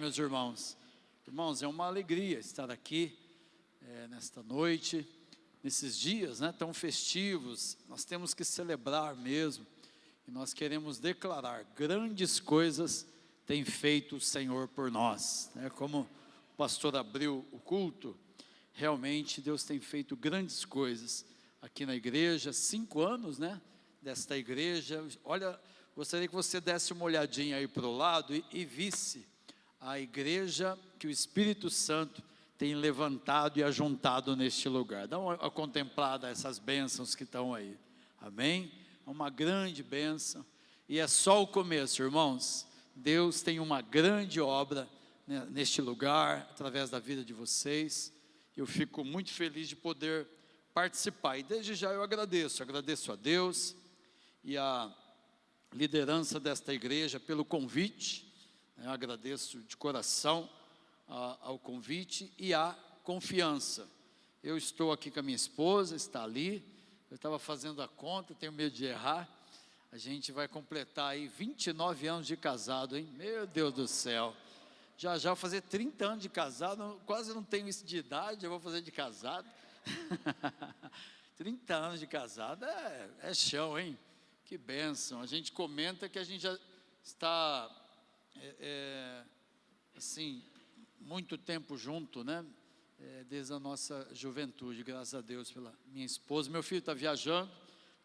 meus irmãos? Irmãos, é uma alegria estar aqui nesta noite, nesses dias tão festivos. Nós temos que celebrar mesmo, e nós queremos declarar: grandes coisas tem feito o Senhor por nós. Como o pastor abriu o culto, realmente Deus tem feito grandes coisas aqui na igreja. 5 anos desta igreja. Olha, gostaria que você desse uma olhadinha aí para o lado e visse a igreja que o Espírito Santo tem levantado e ajuntado neste lugar. Dá uma contemplada essas bênçãos que estão aí, amém? É uma grande bênção, e é só o começo, irmãos. Deus tem uma grande obra neste lugar, através da vida de vocês. Eu fico muito feliz de poder participar, e desde já eu agradeço a Deus e a liderança desta igreja pelo convite. Eu agradeço de coração ao convite e à confiança. Eu estou aqui com a minha esposa, está ali. Eu estava fazendo a conta, tenho medo de errar. A gente vai completar aí 29 anos de casado, hein? Meu Deus do céu. Já vou fazer 30 anos de casado, quase não tenho isso de idade, eu vou fazer de casado. 30 anos de casado é chão, hein? Que bênção. A gente comenta que a gente já está, assim, muito tempo junto, desde a nossa juventude, graças a Deus pela minha esposa. Meu filho está viajando,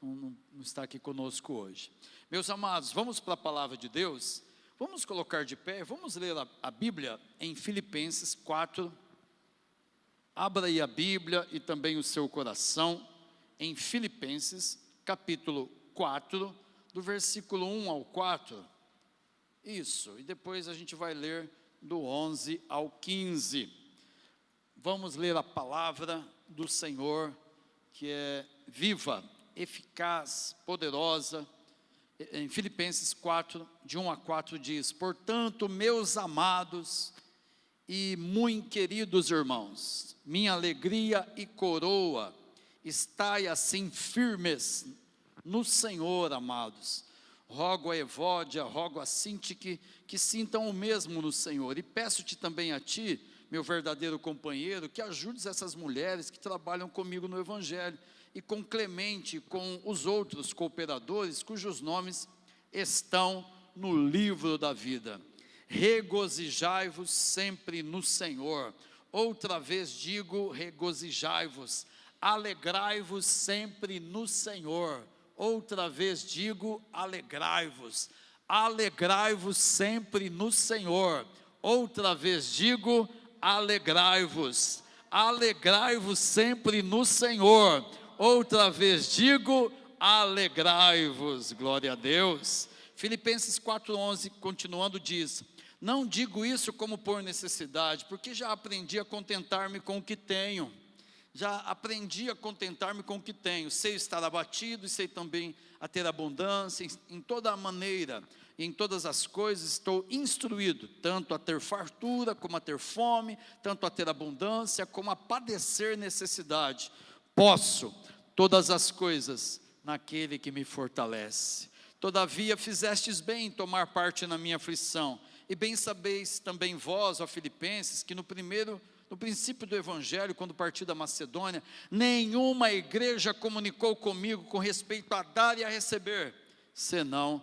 não está aqui conosco hoje. Meus amados, vamos para a palavra de Deus. Vamos colocar de pé, vamos ler a Bíblia em Filipenses 4. Abra aí a Bíblia e também o seu coração em Filipenses capítulo 4, do versículo 1 ao 4. Isso, e depois a gente vai ler do 11 ao 15. Vamos ler a palavra do Senhor, que é viva, eficaz, poderosa. Em Filipenses 4, de 1 a 4 diz: portanto, meus amados e muito queridos irmãos, minha alegria e coroa, estai assim firmes no Senhor, amados. Rogo a Evódia, rogo a Sintique, que sintam o mesmo no Senhor. E peço-te também a ti, meu verdadeiro companheiro, que ajudes essas mulheres que trabalham comigo no Evangelho, e com Clemente, com os outros cooperadores, cujos nomes estão no livro da vida. Regozijai-vos sempre no Senhor. Outra vez digo, regozijai-vos. Alegrai-vos sempre no Senhor. Outra vez digo, alegrai-vos. Alegrai-vos sempre no Senhor. Outra vez digo, alegrai-vos. Alegrai-vos sempre no Senhor. Outra vez digo, alegrai-vos. Glória a Deus. Filipenses 4:11, continuando, diz: não digo isso como por necessidade, porque já aprendi a contentar-me com o que tenho. Já aprendi a contentar-me com o que tenho. Sei estar abatido e sei também a ter abundância. Em toda a maneira e em todas as coisas estou instruído, tanto a ter fartura como a ter fome, tanto a ter abundância como a padecer necessidade. Posso todas as coisas naquele que me fortalece. Todavia fizestes bem em tomar parte na minha aflição. E bem sabeis também vós, ó Filipenses, que no princípio do Evangelho, quando parti da Macedônia, nenhuma igreja comunicou comigo com respeito a dar e a receber, senão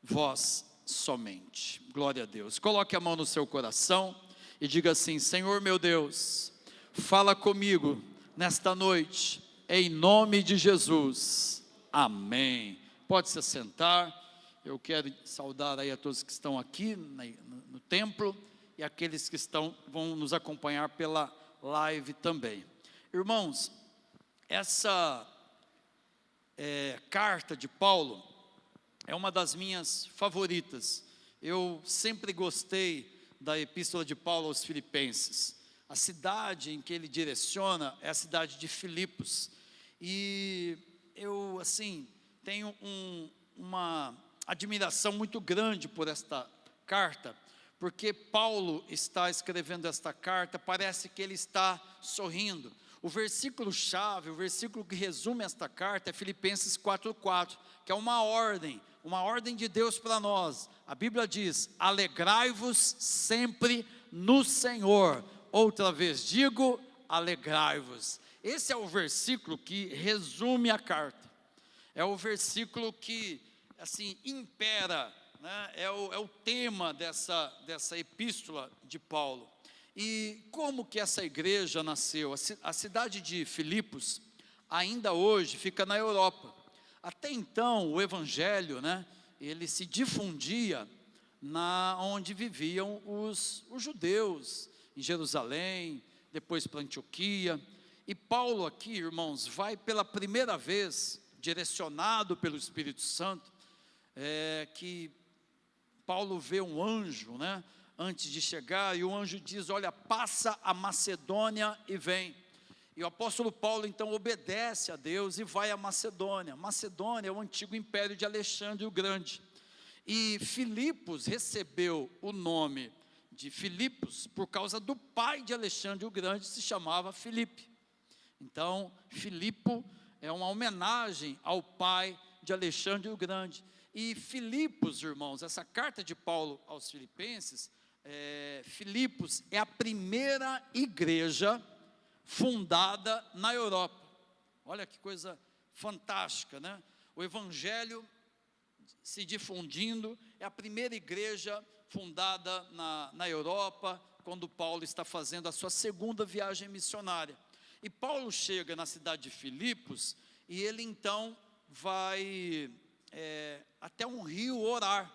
vós somente. Glória a Deus. Coloque a mão no seu coração e diga assim: Senhor meu Deus, fala comigo nesta noite, em nome de Jesus, amém. Pode se assentar. Eu quero saudar aí a todos que estão aqui no templo, e aqueles que vão nos acompanhar pela live também. Irmãos, essa carta de Paulo é uma das minhas favoritas. Eu sempre gostei da epístola de Paulo aos Filipenses. A cidade em que ele direciona é a cidade de Filipos. E eu, assim, tenho uma admiração muito grande por esta carta, porque Paulo está escrevendo esta carta, parece que ele está sorrindo. O versículo-chave, o versículo que resume esta carta é Filipenses 4:4, que é uma ordem uma ordem de Deus para nós. A Bíblia diz: alegrai-vos sempre no Senhor. Outra vez digo, alegrai-vos. Esse é o versículo que resume a carta. É o versículo que, assim, impera, né? É o tema dessa epístola de Paulo. E como que essa igreja nasceu? A cidade de Filipos, ainda hoje, fica na Europa. Até então, o evangelho, né, ele se difundia onde viviam os judeus, em Jerusalém, depois para Antioquia. E Paulo aqui, irmãos, vai pela primeira vez, direcionado pelo Espírito Santo, que Paulo vê um anjo, né, antes de chegar, e o anjo diz: olha, passa a Macedônia e vem. E o apóstolo Paulo então obedece a Deus e vai a Macedônia. Macedônia é o antigo império de Alexandre o Grande. E Filipos recebeu o nome de Filipos por causa do pai de Alexandre o Grande, se chamava Filipe. Então, Filipo é uma homenagem ao pai de Alexandre o Grande. E Filipos, irmãos, essa carta de Paulo aos Filipenses, Filipos é a primeira igreja fundada na Europa. Olha que coisa fantástica, né? O evangelho se difundindo, é a primeira igreja fundada na Europa, quando Paulo está fazendo a sua segunda viagem missionária. E Paulo chega na cidade de Filipos, e ele então vai até um rio orar.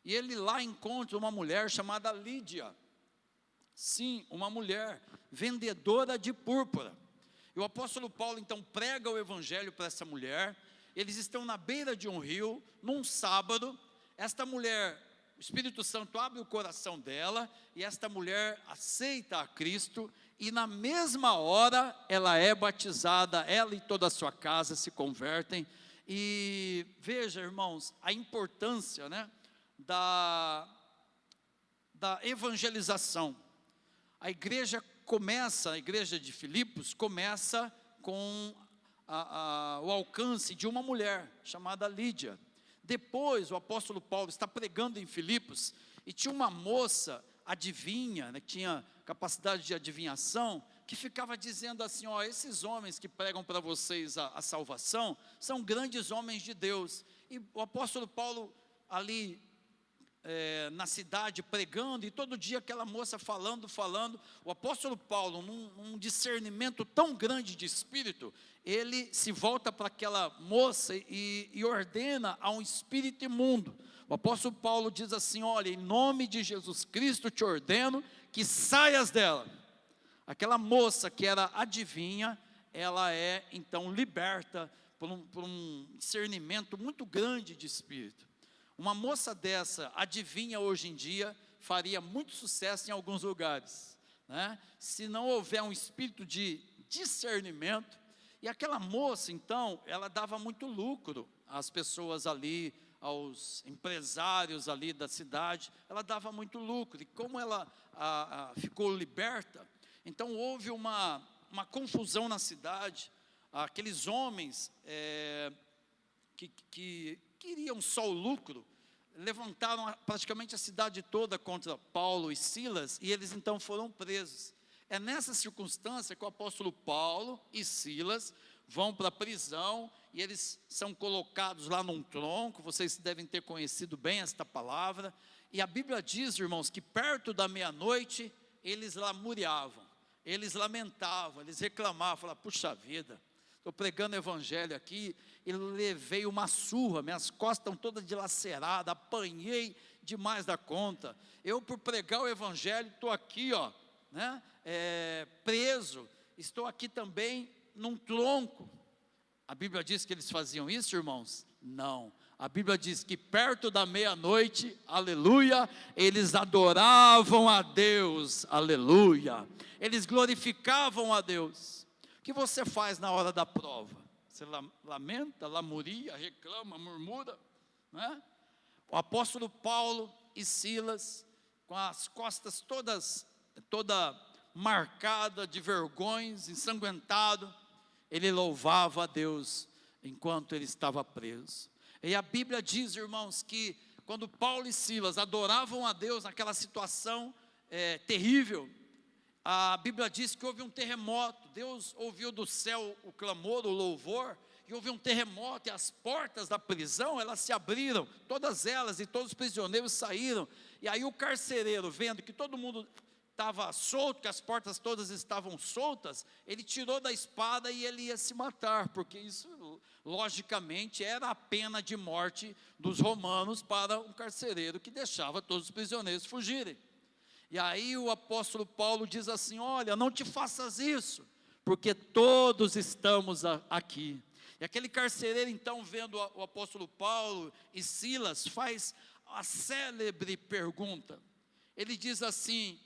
E ele lá encontra uma mulher chamada Lídia. Sim, uma mulher vendedora de púrpura. E o apóstolo Paulo então prega o evangelho para essa mulher. Eles estão na beira de um rio, num sábado. Esta mulher, o Espírito Santo abre o coração dela, e esta mulher aceita a Cristo, e na mesma hora ela é batizada, ela e toda a sua casa se convertem. E veja, irmãos, a importância, né, da evangelização. A igreja de Filipos começa com o alcance de uma mulher chamada Lídia. Depois o apóstolo Paulo está pregando em Filipos, e tinha uma moça adivinha, né, que tinha capacidade de adivinhação, que ficava dizendo assim: ó, esses homens que pregam para vocês a salvação, são grandes homens de Deus. E o apóstolo Paulo ali na cidade pregando, e todo dia aquela moça falando, o apóstolo Paulo, num discernimento tão grande de espírito, ele se volta para aquela moça e ordena a um espírito imundo. O apóstolo Paulo diz assim: olha, em nome de Jesus Cristo te ordeno que saias dela. Aquela moça que era adivinha, ela é então liberta por um discernimento muito grande de espírito. Uma moça dessa, adivinha, hoje em dia, faria muito sucesso em alguns lugares, né? Se não houver um espírito de discernimento. E aquela moça, então, ela dava muito lucro às pessoas ali, aos empresários ali da cidade, ela dava muito lucro. E como ela ficou liberta, então houve uma confusão na cidade. Aqueles homens que queriam só o lucro, levantaram praticamente a cidade toda contra Paulo e Silas, e eles então foram presos. É nessa circunstância que o apóstolo Paulo e Silas vão para a prisão, e eles são colocados lá num tronco. Vocês devem ter conhecido bem esta palavra. E a Bíblia diz, irmãos, que perto da meia-noite, eles lamuriavam, eles lamentavam, eles reclamavam, falavam: puxa vida, estou pregando o evangelho aqui, e levei uma surra, minhas costas estão todas dilaceradas, apanhei demais da conta. Eu, por pregar o evangelho, estou aqui, ó, né, preso, estou aqui também num tronco. A Bíblia diz que eles faziam isso, irmãos? Não. A Bíblia diz que perto da meia-noite, aleluia, eles adoravam a Deus, aleluia, eles glorificavam a Deus. O que você faz na hora da prova? Você lamenta, lamuria, reclama, murmura, né? O apóstolo Paulo e Silas, com as costas toda marcada de vergonhas, ensanguentado, ele louvava a Deus enquanto ele estava preso. E a Bíblia diz, irmãos, que quando Paulo e Silas adoravam a Deus naquela situação terrível, a Bíblia diz que houve um terremoto. Deus ouviu do céu o clamor, o louvor, e houve um terremoto, e as portas da prisão, elas se abriram, todas elas, e todos os prisioneiros saíram. E aí o carcereiro, vendo que todo mundo estava solto, que as portas todas estavam soltas, ele tirou da espada e ele ia se matar, porque isso, logicamente, era a pena de morte dos romanos para um carcereiro que deixava todos os prisioneiros fugirem. E aí o apóstolo Paulo diz assim: olha, não te faças isso, porque todos estamos aqui. E aquele carcereiro, então, vendo o apóstolo Paulo e Silas, faz a célebre pergunta. Ele diz assim: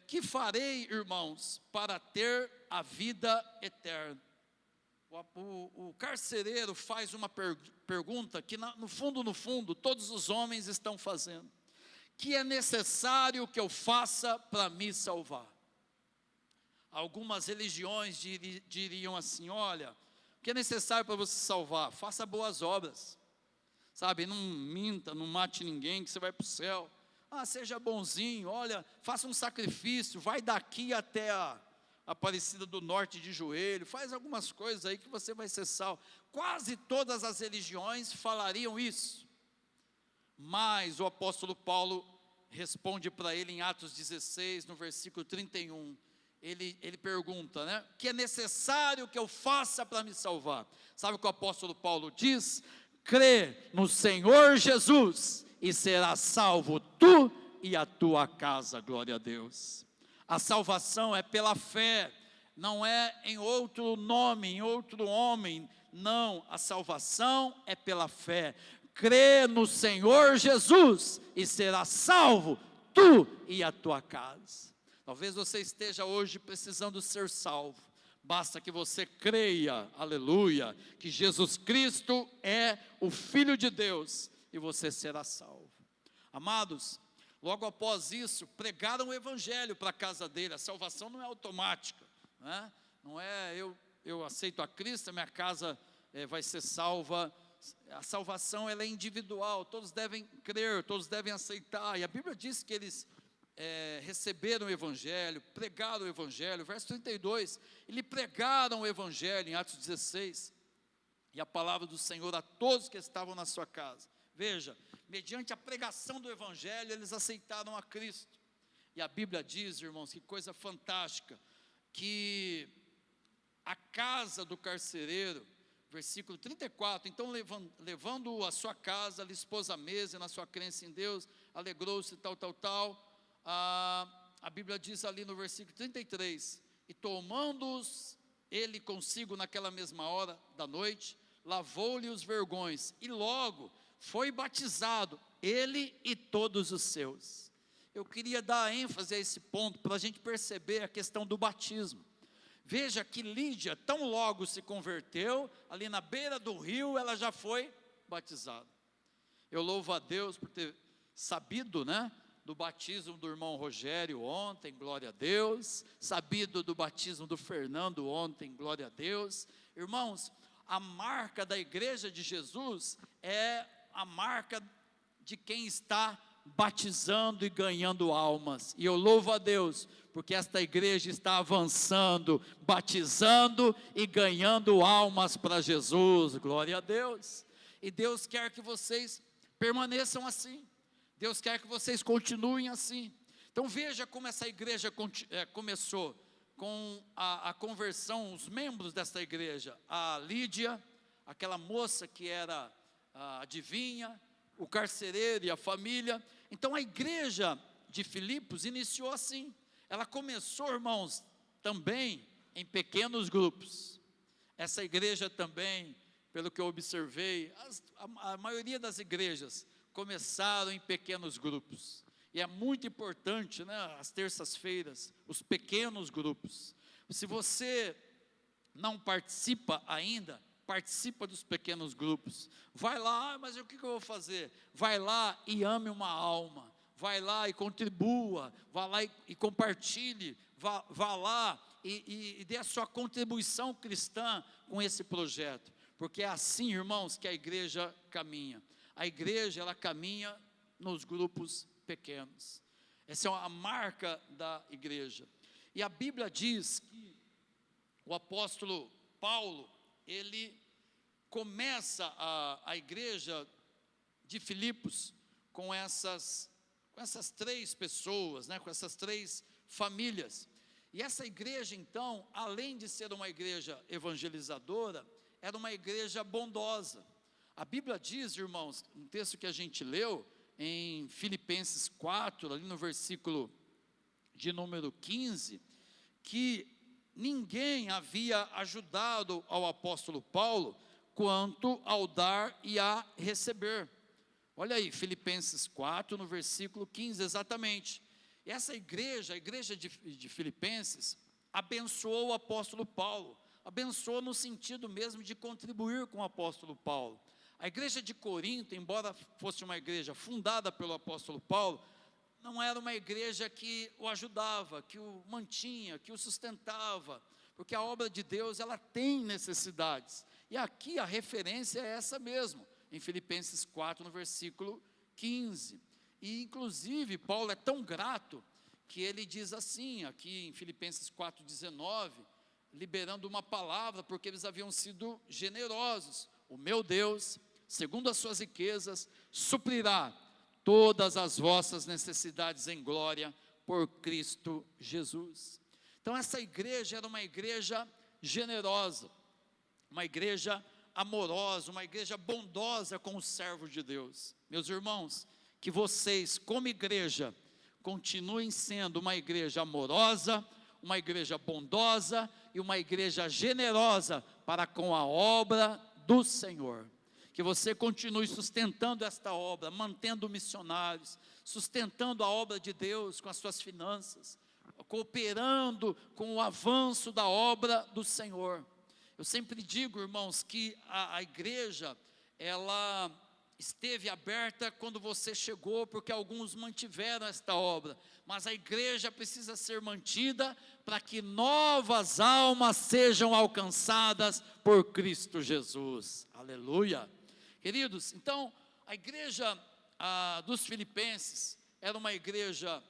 que farei, irmãos, para ter a vida eterna? O carcereiro faz uma pergunta que no fundo, todos os homens estão fazendo: que é necessário que eu faça para me salvar? Algumas religiões diriam assim: olha, o que é necessário para você se salvar? Faça boas obras, sabe, não minta, não mate ninguém, que você vai para o céu. Seja bonzinho, olha, faça um sacrifício, vai daqui até a Aparecida do Norte de joelho, faz algumas coisas aí que você vai ser salvo. Quase todas as religiões falariam isso, mas o apóstolo Paulo responde para ele em Atos 16, no versículo 31, ele pergunta, né, que é necessário que eu faça para me salvar? Sabe o que o apóstolo Paulo diz? Crê no Senhor Jesus e serás salvo tu e a tua casa. Glória a Deus. A salvação é pela fé, não é em outro nome, em outro homem, não, a salvação é pela fé. Crê no Senhor Jesus e serás salvo tu e a tua casa. Talvez você esteja hoje precisando ser salvo, basta que você creia, aleluia, que Jesus Cristo é o Filho de Deus, e você será salvo. Amados, logo após isso, pregaram o Evangelho para a casa dele. A salvação não é automática, né? Não é eu aceito a Cristo, a minha casa vai ser salva. A salvação ela é individual, todos devem crer, todos devem aceitar. E a Bíblia diz que eles receberam o Evangelho, pregaram o Evangelho. Verso 32, eles pregaram o Evangelho em Atos 16, e a palavra do Senhor a todos que estavam na sua casa. Veja, mediante a pregação do Evangelho, eles aceitaram a Cristo. E a Bíblia diz, irmãos, que coisa fantástica, que a casa do carcereiro, versículo 34, então levando-o à sua casa, lhe expôs a mesa, na sua crença em Deus, alegrou-se, a Bíblia diz ali no versículo 33, e tomando-os ele consigo naquela mesma hora da noite, lavou-lhe os vergões, e logo foi batizado, ele e todos os seus. Eu queria dar ênfase a esse ponto, para a gente perceber a questão do batismo. Veja que Lídia, tão logo se converteu, ali na beira do rio, ela já foi batizada. Eu louvo a Deus por ter sabido, né, do batismo do irmão Rogério ontem, glória a Deus, sabido do batismo do Fernando ontem, glória a Deus. Irmãos, a marca da igreja de Jesus é a marca de quem está batizando e ganhando almas, e eu louvo a Deus, porque esta igreja está avançando, batizando e ganhando almas para Jesus, glória a Deus. E Deus quer que vocês permaneçam assim, Deus quer que vocês continuem assim. Então veja como essa igreja começou, com a conversão, os membros desta igreja, a Lídia, aquela moça que era a adivinha, o carcereiro e a família. Então a igreja de Filipos iniciou assim, ela começou, irmãos, também em pequenos grupos. Essa igreja também, pelo que eu observei, a maioria das igrejas começaram em pequenos grupos, e é muito importante, né, às terças-feiras, os pequenos grupos. Se você não participa ainda, participa dos pequenos grupos, vai lá, mas o que eu vou fazer? Vai lá e ame uma alma, vai lá e contribua, vá lá e compartilhe, vá lá e dê a sua contribuição cristã com esse projeto, porque é assim, irmãos, que a igreja caminha. A igreja, ela caminha nos grupos pequenos. Essa é a marca da igreja. E a Bíblia diz que o apóstolo Paulo, ele começa a igreja de Filipos com essas 3 pessoas, né, com essas 3 famílias. E essa igreja, então, além de ser uma igreja evangelizadora, era uma igreja bondosa. A Bíblia diz, irmãos, um texto que a gente leu, em Filipenses 4, ali no versículo de número 15, que ninguém havia ajudado ao apóstolo Paulo quanto ao dar e a receber. Olha aí, Filipenses 4, no versículo 15, exatamente. E essa igreja, a igreja de Filipenses, abençoou o apóstolo Paulo, abençoou no sentido mesmo de contribuir com o apóstolo Paulo. A igreja de Corinto, embora fosse uma igreja fundada pelo apóstolo Paulo, não era uma igreja que o ajudava, que o mantinha, que o sustentava, porque a obra de Deus, ela tem necessidades. E aqui a referência é essa mesmo, em Filipenses 4, no versículo 15. E inclusive Paulo é tão grato que ele diz assim, aqui em Filipenses 4,19, liberando uma palavra, porque eles haviam sido generosos. O meu Deus, segundo as suas riquezas, suprirá todas as vossas necessidades em glória por Cristo Jesus. Então essa igreja era uma igreja generosa, uma igreja amorosa, uma igreja bondosa com os servos de Deus. Meus irmãos, que vocês como igreja continuem sendo uma igreja amorosa, uma igreja bondosa e uma igreja generosa para com a obra do Senhor. Que você continue sustentando esta obra, mantendo missionários, sustentando a obra de Deus com as suas finanças, cooperando com o avanço da obra do Senhor. Eu sempre digo, irmãos, que a igreja, ela esteve aberta quando você chegou, porque alguns mantiveram esta obra, mas a igreja precisa ser mantida para que novas almas sejam alcançadas por Cristo Jesus. Aleluia! Queridos, então, a igreja dos Filipenses era uma igreja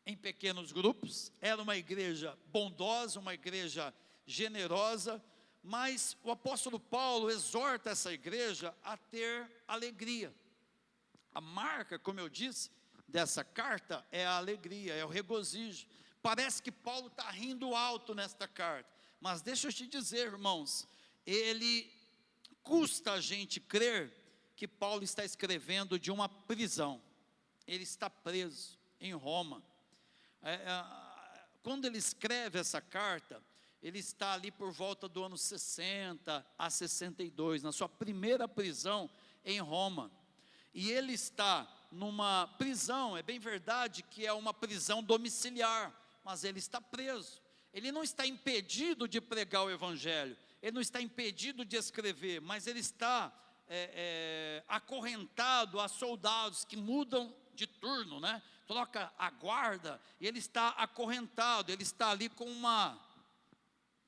em pequenos grupos, era uma igreja bondosa, uma igreja generosa, mas o apóstolo Paulo exorta essa igreja a ter alegria. A marca, como eu disse, dessa carta é a alegria, é o regozijo. Parece que Paulo está rindo alto nesta carta, mas deixa eu te dizer, irmãos, custa a gente crer que Paulo está escrevendo de uma prisão. Ele está preso em Roma. Quando ele escreve essa carta, ele está ali por volta do ano 60 a 62, na sua primeira prisão em Roma. E ele está numa prisão, é bem verdade que é uma prisão domiciliar, mas ele está preso. Ele não está impedido de pregar o evangelho, ele não está impedido de escrever, mas ele está acorrentado a soldados que mudam de turno, né? Troca a guarda, e ele está acorrentado, ele está ali com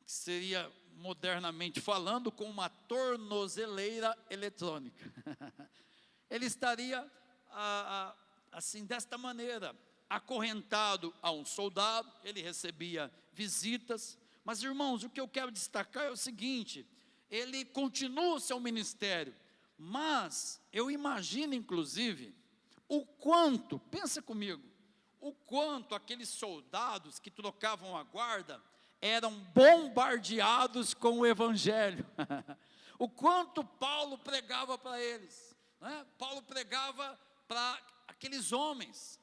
que seria modernamente falando, com uma tornozeleira eletrônica. Ele estaria assim, desta maneira, acorrentado a um soldado, ele recebia visitas. Mas irmãos, o que eu quero destacar é o seguinte: ele continua o seu ministério, mas eu imagino inclusive o quanto, pensa comigo, o quanto aqueles soldados que trocavam a guarda eram bombardeados com o evangelho. O quanto Paulo pregava para eles, né? Paulo pregava para aqueles homens,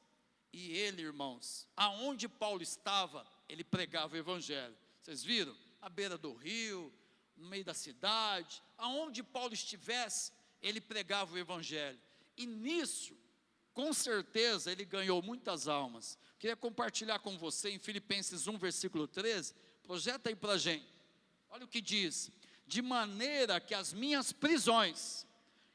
e ele, irmãos, aonde Paulo estava, ele pregava o evangelho. Vocês viram? À beira do rio, no meio da cidade, aonde Paulo estivesse, ele pregava o evangelho. E nisso, com certeza, ele ganhou muitas almas. Queria compartilhar com você em Filipenses 1, versículo 13, projeta aí para a gente. Olha o que diz: de maneira que as minhas prisões,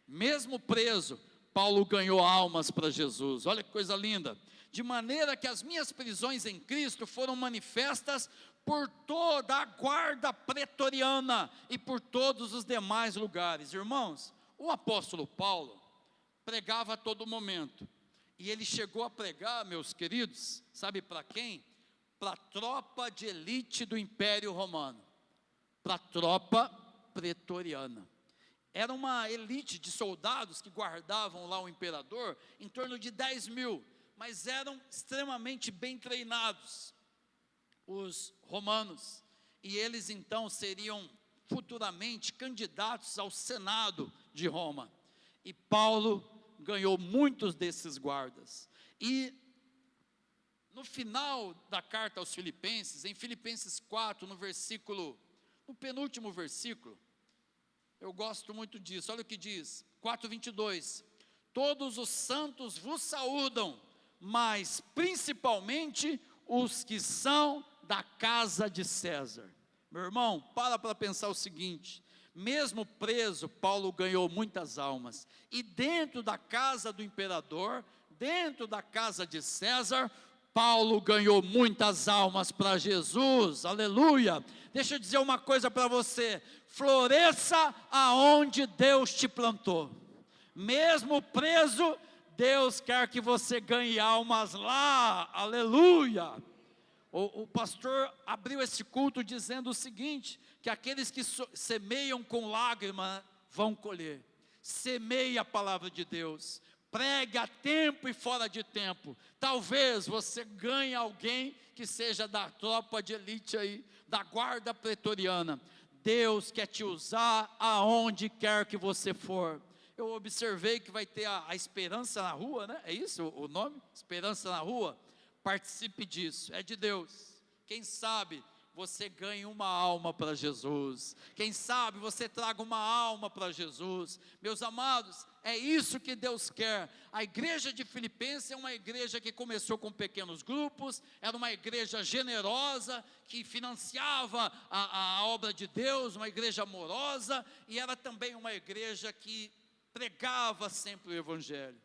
mesmo preso, Paulo ganhou almas para Jesus. Olha que coisa linda. de maneira que as minhas prisões em Cristo foram manifestas por toda a guarda pretoriana e por todos os demais lugares. Irmãos, o apóstolo Paulo pregava a todo momento, e ele chegou a pregar, meus queridos, sabe para quem? Para a tropa de elite do Império Romano, para a tropa pretoriana. Era uma elite de soldados que guardavam lá o imperador, em torno de 10 mil, mas eram extremamente bem treinados, os romanos, e eles então seriam futuramente candidatos ao Senado de Roma, e Paulo ganhou muitos desses guardas. E no final da carta aos Filipenses, em Filipenses 4, no penúltimo versículo, eu gosto muito disso, olha o que diz, 4:22, todos os santos vos saúdam, mas principalmente os que são da casa de César. Meu irmão, para pensar o seguinte, mesmo preso, Paulo ganhou muitas almas, e dentro da casa do imperador, dentro da casa de César, Paulo ganhou muitas almas para Jesus, aleluia. Deixa eu dizer uma coisa para você, floresça aonde Deus te plantou, mesmo preso, Deus quer que você ganhe almas lá, aleluia. O pastor abriu esse culto dizendo o seguinte, que aqueles que semeiam com lágrima vão colher. Semeie a palavra de Deus, pregue a tempo e fora de tempo. Talvez você ganhe alguém que seja da tropa de elite aí, da guarda pretoriana. Deus quer te usar aonde quer que você for. Eu observei que vai ter a Esperança na Rua, né? É isso o nome? Esperança na Rua. Participe disso, é de Deus. Quem sabe você ganhe uma alma para Jesus, quem sabe você traga uma alma para Jesus. Meus amados, é isso que Deus quer. A igreja de Filipenses é uma igreja que começou com pequenos grupos, era uma igreja generosa, que financiava a obra de Deus, uma igreja amorosa, e era também uma igreja que pregava sempre o Evangelho.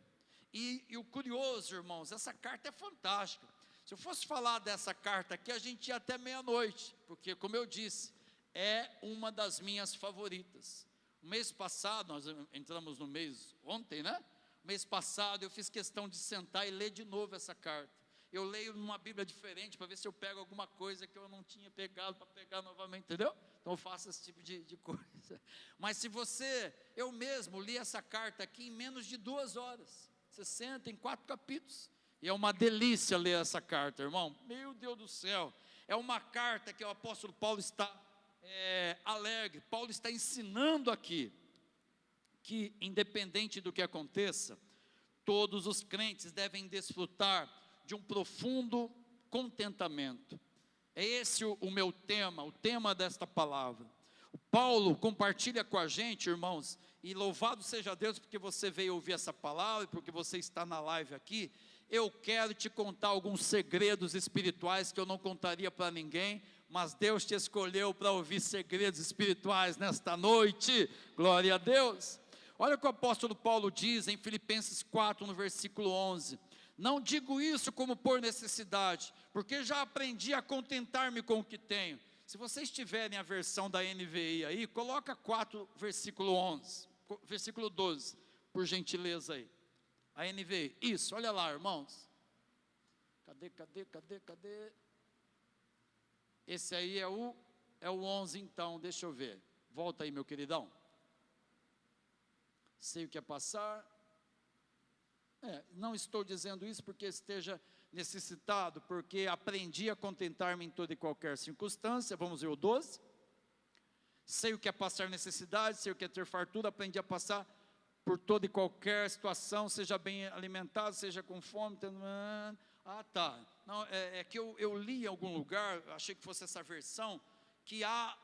E o curioso, irmãos, essa carta é fantástica. Se eu fosse falar dessa carta aqui, a gente ia até meia-noite, porque, como eu disse, é uma das minhas favoritas. O mês passado, nós entramos no mês ontem, né? O mês passado eu fiz questão de sentar e ler de novo essa carta. Eu leio numa Bíblia diferente, para ver se eu pego alguma coisa que eu não tinha pegado, para pegar novamente, entendeu? Então eu faço esse tipo de coisa. Mas se eu mesmo li essa carta aqui em menos de 2 horas. Você senta em 4 capítulos, e é uma delícia ler essa carta, irmão. Meu Deus do céu, é uma carta que o apóstolo Paulo está alegre. Paulo está ensinando aqui, que independente do que aconteça, todos os crentes devem desfrutar de um profundo contentamento. É esse o meu tema, o tema desta palavra. O Paulo compartilha com a gente, irmãos, e louvado seja Deus porque você veio ouvir essa palavra, porque você está na live aqui. Eu quero te contar alguns segredos espirituais que eu não contaria para ninguém, mas Deus te escolheu para ouvir segredos espirituais nesta noite, glória a Deus. Olha o que o apóstolo Paulo diz em Filipenses 4, no versículo 11, não digo isso como por necessidade, porque já aprendi a contentar-me com o que tenho. Se vocês tiverem a versão da NVI aí, coloca 4, versículo 12, por gentileza aí, a NVI, isso, olha lá irmãos, cadê, esse aí é o 11 então, deixa eu ver, volta aí meu queridão, sei o que é passar, não estou dizendo isso porque esteja necessitado, porque aprendi a contentar-me em toda e qualquer circunstância, vamos ver o 12, sei o que é passar necessidade, sei o que é ter fartura, aprendi a passar por toda e qualquer situação, seja bem alimentado, seja com fome, não, é que eu li em algum lugar, achei que fosse essa versão, que há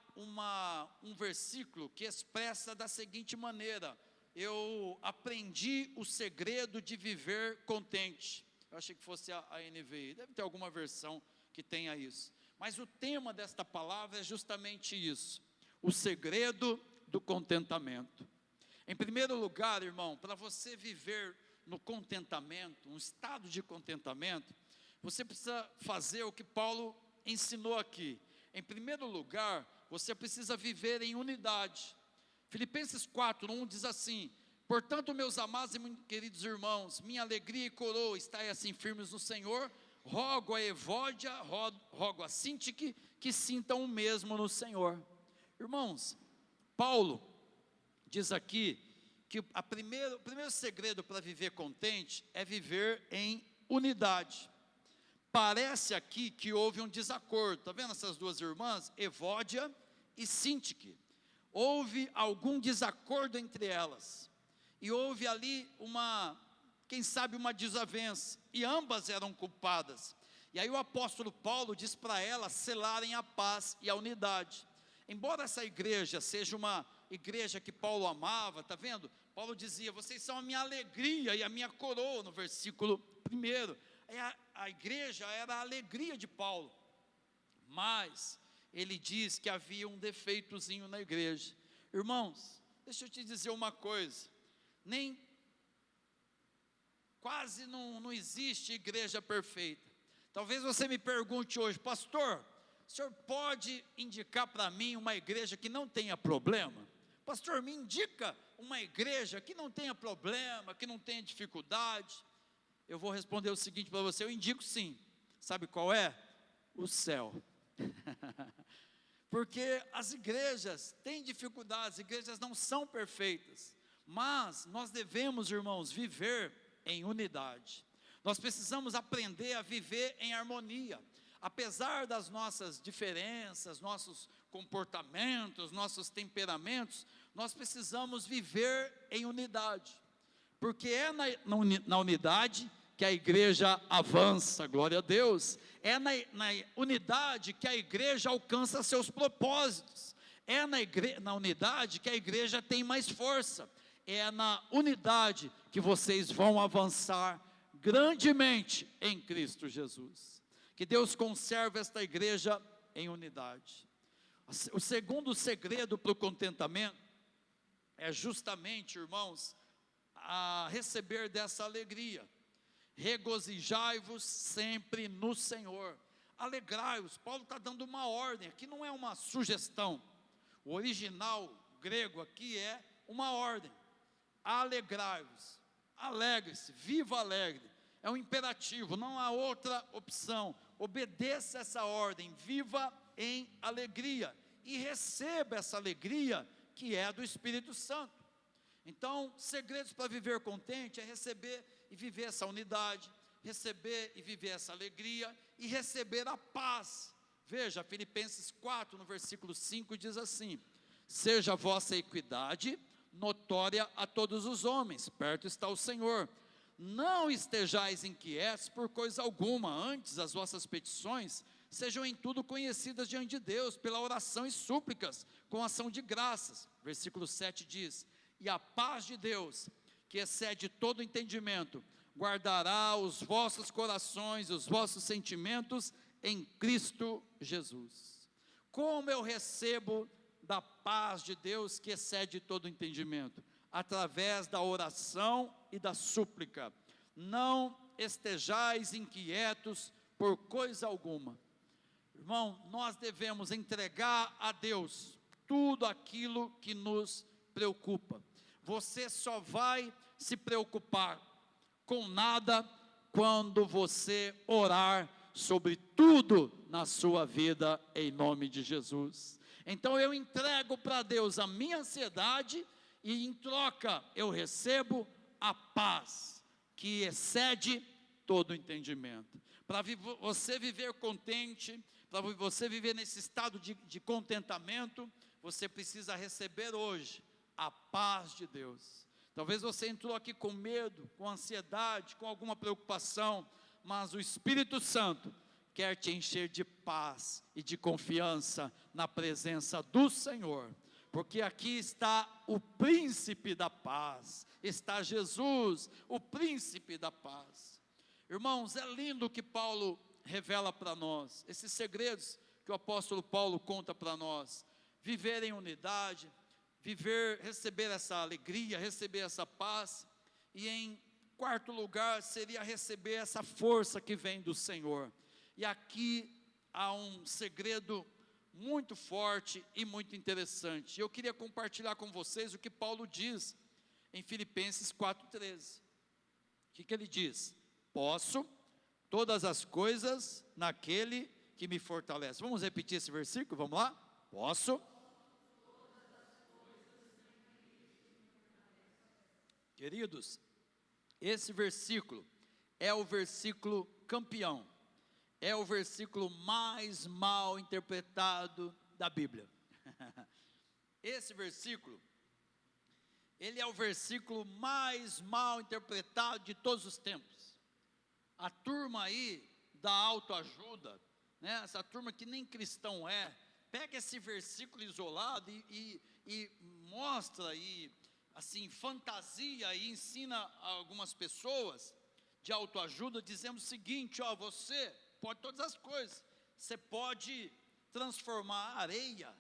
um versículo que expressa da seguinte maneira, eu aprendi o segredo de viver contente. Eu achei que fosse a NVI, deve ter alguma versão que tenha isso. Mas o tema desta palavra é justamente isso, o segredo do contentamento. Em primeiro lugar, irmão, para você viver no contentamento, um estado de contentamento, você precisa fazer o que Paulo ensinou aqui. Em primeiro lugar, você precisa viver em unidade. Filipenses 4:1 diz assim: portanto, meus amados e muito queridos irmãos, minha alegria e coroa, estai assim firmes no Senhor. Rogo a Evódia, rogo a Sintique, que sintam o mesmo no Senhor. Irmãos, Paulo diz aqui que o primeiro segredo para viver contente é viver em unidade. Parece aqui que houve um desacordo, está vendo essas duas irmãs, Evódia e Sintique? Houve algum desacordo entre elas, e houve ali quem sabe uma desavença, e ambas eram culpadas. E aí o apóstolo Paulo diz para elas selarem a paz e a unidade. Embora essa igreja seja uma igreja que Paulo amava, está vendo? Paulo dizia: vocês são a minha alegria e a minha coroa, no versículo 1. A igreja era a alegria de Paulo, mas ele diz que havia um defeitozinho na igreja. Irmãos, deixa eu te dizer uma coisa, quase não existe igreja perfeita. Talvez você me pergunte hoje: pastor, o senhor pode indicar para mim uma igreja que não tenha problema? Pastor, me indica uma igreja que não tenha problema, que não tenha dificuldade. Eu vou responder o seguinte para você: eu indico sim. Sabe qual é? O céu. Porque as igrejas têm dificuldades, as igrejas não são perfeitas, mas nós devemos, irmãos, viver em unidade. Nós precisamos aprender a viver em harmonia. Apesar das nossas diferenças, nossos comportamentos, nossos temperamentos, nós precisamos viver em unidade, porque é na unidade que a igreja avança, glória a Deus. É na unidade que a igreja alcança seus propósitos. É na unidade que a igreja tem mais força. É na unidade que vocês vão avançar grandemente em Cristo Jesus. Que Deus conserve esta igreja em unidade. O segundo segredo para o contentamento é justamente, irmãos, a receber dessa alegria. Regozijai-vos sempre no Senhor. Alegrai-vos. Paulo está dando uma ordem, aqui não é uma sugestão. O original grego aqui é uma ordem. Alegrai-vos, alegre-se, viva alegre. É um imperativo, não há outra opção. Obedeça essa ordem, viva em alegria e receba essa alegria que é do Espírito Santo. Então, segredos para viver contente é receber e viver essa unidade, receber e viver essa alegria e receber a paz. Veja, Filipenses 4, no versículo 5, diz assim: seja a vossa equidade notória a todos os homens, perto está o Senhor. Não estejais inquietos por coisa alguma, antes as vossas petições sejam em tudo conhecidas diante de Deus, pela oração e súplicas, com ação de graças. Versículo 7 diz: e a paz de Deus, que excede todo entendimento, guardará os vossos corações, os vossos sentimentos em Cristo Jesus. Como eu recebo da paz de Deus que excede todo entendimento? Através da oração e da súplica. Não estejais inquietos por coisa alguma. Irmão, nós devemos entregar a Deus tudo aquilo que nos preocupa. Você só vai se preocupar com nada quando você orar sobre tudo na sua vida, em nome de Jesus. Então eu entrego para Deus a minha ansiedade e em troca eu recebo a paz que excede todo o entendimento. Para você viver contente, para você viver nesse estado de contentamento, você precisa receber hoje a paz de Deus. Talvez você entrou aqui com medo, com ansiedade, com alguma preocupação, mas o Espírito Santo quer te encher de paz e de confiança na presença do Senhor, porque aqui está o príncipe da paz, está Jesus, o príncipe da paz. Irmãos, é lindo o que Paulo revela para nós, esses segredos que o apóstolo Paulo conta para nós: viver em unidade, receber essa alegria, receber essa paz. E em quarto lugar seria receber essa força que vem do Senhor. E aqui há um segredo muito forte e muito interessante. Eu queria compartilhar com vocês o que Paulo diz em Filipenses 4,13. O que ele diz? Posso todas as coisas naquele que me fortalece. Vamos repetir esse versículo? Vamos lá? Posso. Queridos, esse versículo é o versículo campeão. É o versículo mais mal interpretado da Bíblia. Esse versículo, ele é o versículo mais mal interpretado de todos os tempos. A turma aí da autoajuda, né, essa turma que nem cristão é, pega esse versículo isolado e mostra, e assim, fantasia, e ensina a algumas pessoas de autoajuda, dizendo o seguinte: ó, você pode todas as coisas, você pode transformar areia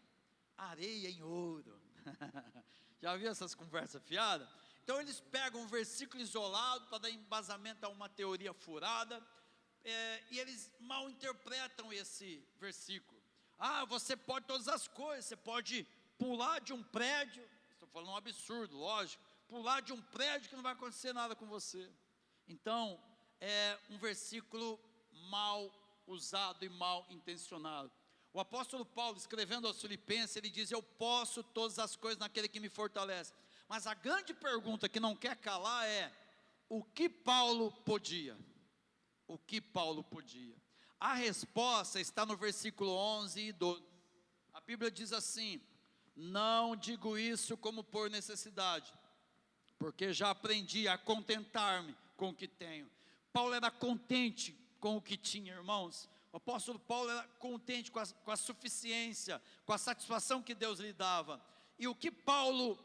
em ouro. Já viu essas conversas fiadas? Então eles pegam um versículo isolado para dar embasamento a uma teoria furada, e eles mal interpretam esse versículo. Ah, você pode todas as coisas, você pode pular de um prédio, estou falando um absurdo, lógico, pular de um prédio que não vai acontecer nada com você. Então, é um versículo mal usado e mal intencionado. O apóstolo Paulo, escrevendo aos Filipenses, ele diz: eu posso todas as coisas naquele que me fortalece. Mas a grande pergunta que não quer calar é: o que Paulo podia? O que Paulo podia? A resposta está no versículo 11 e 12. A Bíblia diz assim: não digo isso como por necessidade, porque já aprendi a contentar-me com o que tenho. Paulo era contente com o que tinha, irmãos. O apóstolo Paulo era contente com a suficiência, com a satisfação que Deus lhe dava. E o que Paulo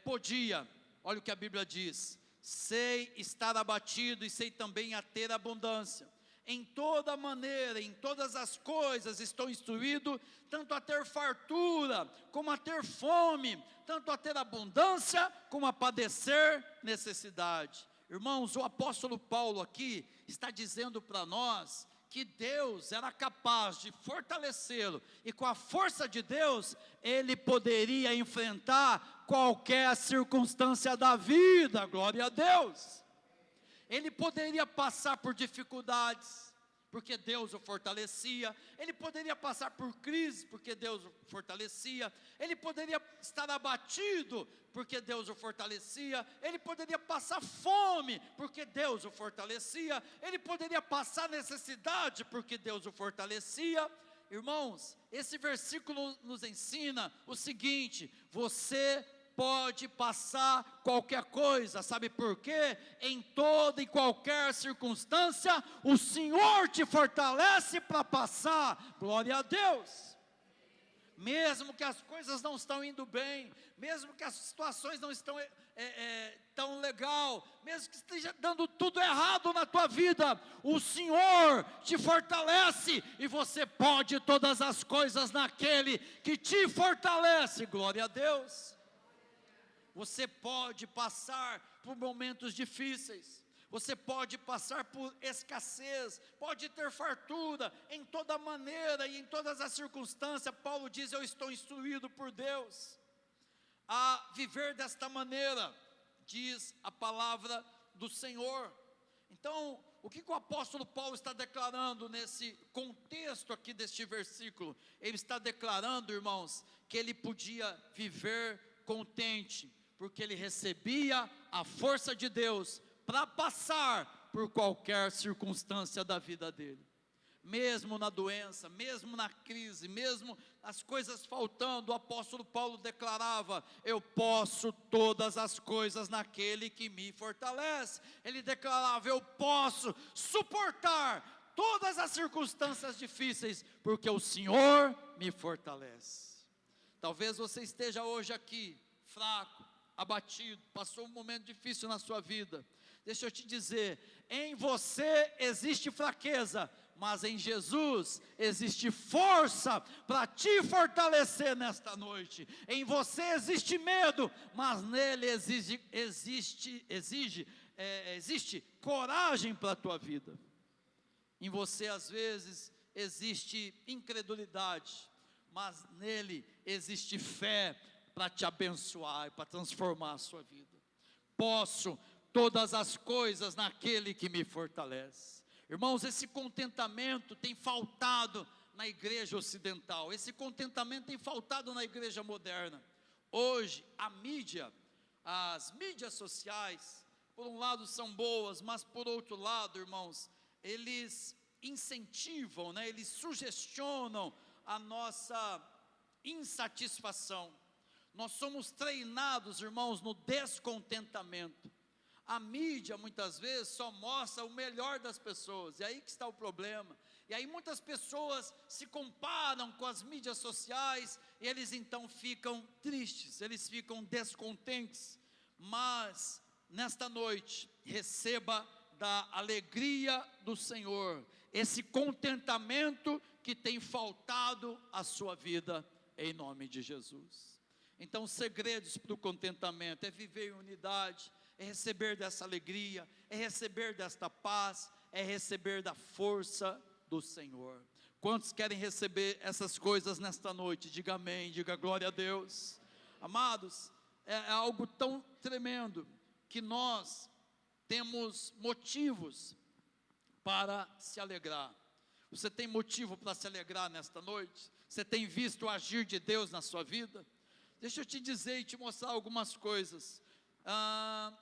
podia? Olha o que a Bíblia diz: sei estar abatido e sei também a ter abundância. Em toda maneira, em todas as coisas estou instruído, tanto a ter fartura, como a ter fome, tanto a ter abundância, como a padecer necessidade. Irmãos, o apóstolo Paulo aqui está dizendo para nós que Deus era capaz de fortalecê-lo, e com a força de Deus, ele poderia enfrentar qualquer circunstância da vida. Glória a Deus. Ele poderia passar por dificuldades, porque Deus o fortalecia. Ele poderia passar por crise, porque Deus o fortalecia. Ele poderia estar abatido, porque Deus o fortalecia. Ele poderia passar fome, porque Deus o fortalecia. Ele poderia passar necessidade, porque Deus o fortalecia. Irmãos, esse versículo nos ensina o seguinte: você pode passar qualquer coisa. Sabe por quê? Em toda e qualquer circunstância, o Senhor te fortalece para passar. Glória a Deus. Mesmo que as coisas não estão indo bem, mesmo que as situações não estão tão legal, mesmo que esteja dando tudo errado na tua vida, o Senhor te fortalece, e você pode todas as coisas naquele que te fortalece. Glória a Deus. Você pode passar por momentos difíceis, você pode passar por escassez, pode ter fartura, em toda maneira e em todas as circunstâncias. Paulo diz: eu estou instruído por Deus a viver desta maneira, diz a palavra do Senhor. Então, o que o apóstolo Paulo está declarando nesse contexto aqui deste versículo? Ele está declarando, irmãos, que ele podia viver contente, porque ele recebia a força de Deus para passar por qualquer circunstância da vida dele. Mesmo na doença, mesmo na crise, mesmo as coisas faltando, o apóstolo Paulo declarava: eu posso todas as coisas naquele que me fortalece. Ele declarava: eu posso suportar todas as circunstâncias difíceis, porque o Senhor me fortalece. Talvez você esteja hoje aqui fraco, abatido, passou um momento difícil na sua vida. Deixa eu te dizer: em você existe fraqueza, mas em Jesus existe força para te fortalecer nesta noite. Em você existe medo, mas nele exige existe coragem para a tua vida. Em você às vezes existe incredulidade, mas nele existe fé para te abençoar e para transformar a sua vida. Posso todas as coisas naquele que me fortalece. Irmãos, esse contentamento tem faltado na igreja ocidental, esse contentamento tem faltado na igreja moderna. Hoje, as mídias sociais, por um lado são boas, mas por outro lado, irmãos, eles incentivam, eles sugestionam a nossa insatisfação. Nós somos treinados, irmãos, no descontentamento. A mídia muitas vezes só mostra o melhor das pessoas, e aí que está o problema. E aí muitas pessoas se comparam com as mídias sociais, e eles então ficam tristes, eles ficam descontentes. Mas nesta noite, receba da alegria do Senhor, esse contentamento que tem faltado à sua vida, em nome de Jesus. Então, os segredos para o contentamento é viver em unidade, é receber dessa alegria, é receber desta paz, é receber da força do Senhor. Quantos querem receber essas coisas nesta noite? Diga amém, diga glória a Deus. Amados, é algo tão tremendo, que nós temos motivos para se alegrar. Você tem motivo para se alegrar nesta noite? Você tem visto o agir de Deus na sua vida? Deixa eu te dizer e te mostrar algumas coisas.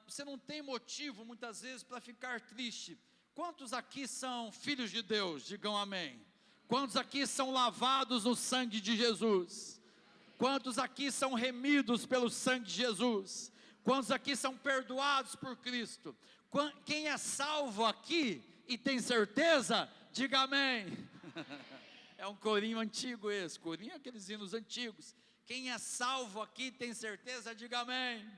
Você não tem motivo muitas vezes para ficar triste. Quantos aqui são filhos de Deus? Digam amém. Quantos aqui são lavados no sangue de Jesus? Quantos aqui são remidos pelo sangue de Jesus? Quantos aqui são perdoados por Cristo? Quem é salvo aqui e tem certeza, diga amém. É um corinho antigo esse, corinho é aqueles hinos antigos. Quem é salvo aqui tem certeza, diga amém.